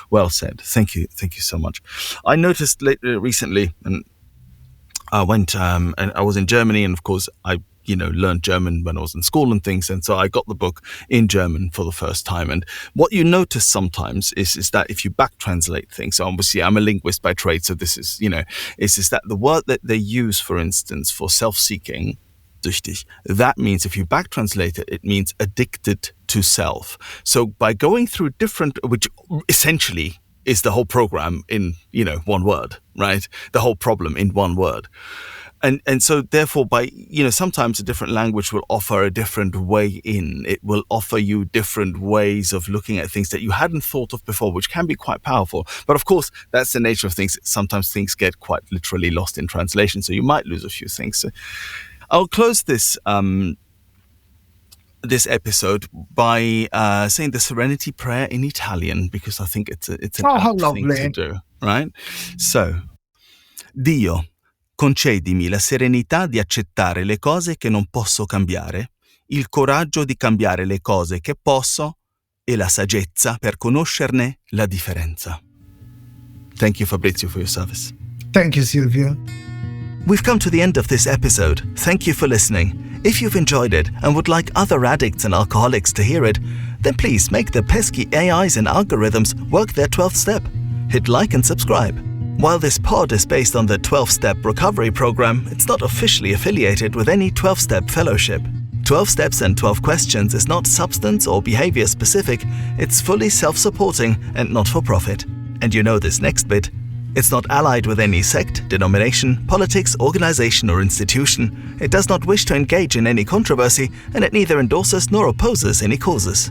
Well said. Thank you so much. I noticed recently, and I went, and I was in Germany, and of course, I learned German when I was in school and things. And so I got the book in German for the first time. And what you notice sometimes is that if you back translate things, so obviously I'm a linguist by trade. So this is, is that the word that they use, for instance, for self-seeking, süchtig, that means if you back translate it, it means addicted to self. So by going through different, which essentially is the whole program in, one word, right? The whole problem in one word. And so therefore by, sometimes a different language will offer a different way in. It will offer you different ways of looking at things that you hadn't thought of before, which can be quite powerful. But of course, that's the nature of things. Sometimes things get quite literally lost in translation, so you might lose a few things. So I'll close this this episode by saying the Serenity Prayer in Italian, because I think it's an apt thing to do, right? So, Dio, concedimi la serenità di accettare le cose che non posso cambiare, il coraggio di cambiare le cose che posso e la saggezza per conoscerne la differenza. Thank you, Fabrizio, for your service. Thank you, Silvio. We've come to the end of this episode. Thank you for listening. If you've enjoyed it and would like other addicts and alcoholics to hear it, then please make the pesky AIs and algorithms work their 12th step. Hit like and subscribe. While this pod is based on the 12-Step Recovery Program, it's not officially affiliated with any 12-Step Fellowship. 12 Steps and 12 Questions is not substance or behavior specific, it's fully self-supporting and not-for-profit. And this next bit, it's not allied with any sect, denomination, politics, organization or institution. It does not wish to engage in any controversy, and it neither endorses nor opposes any causes.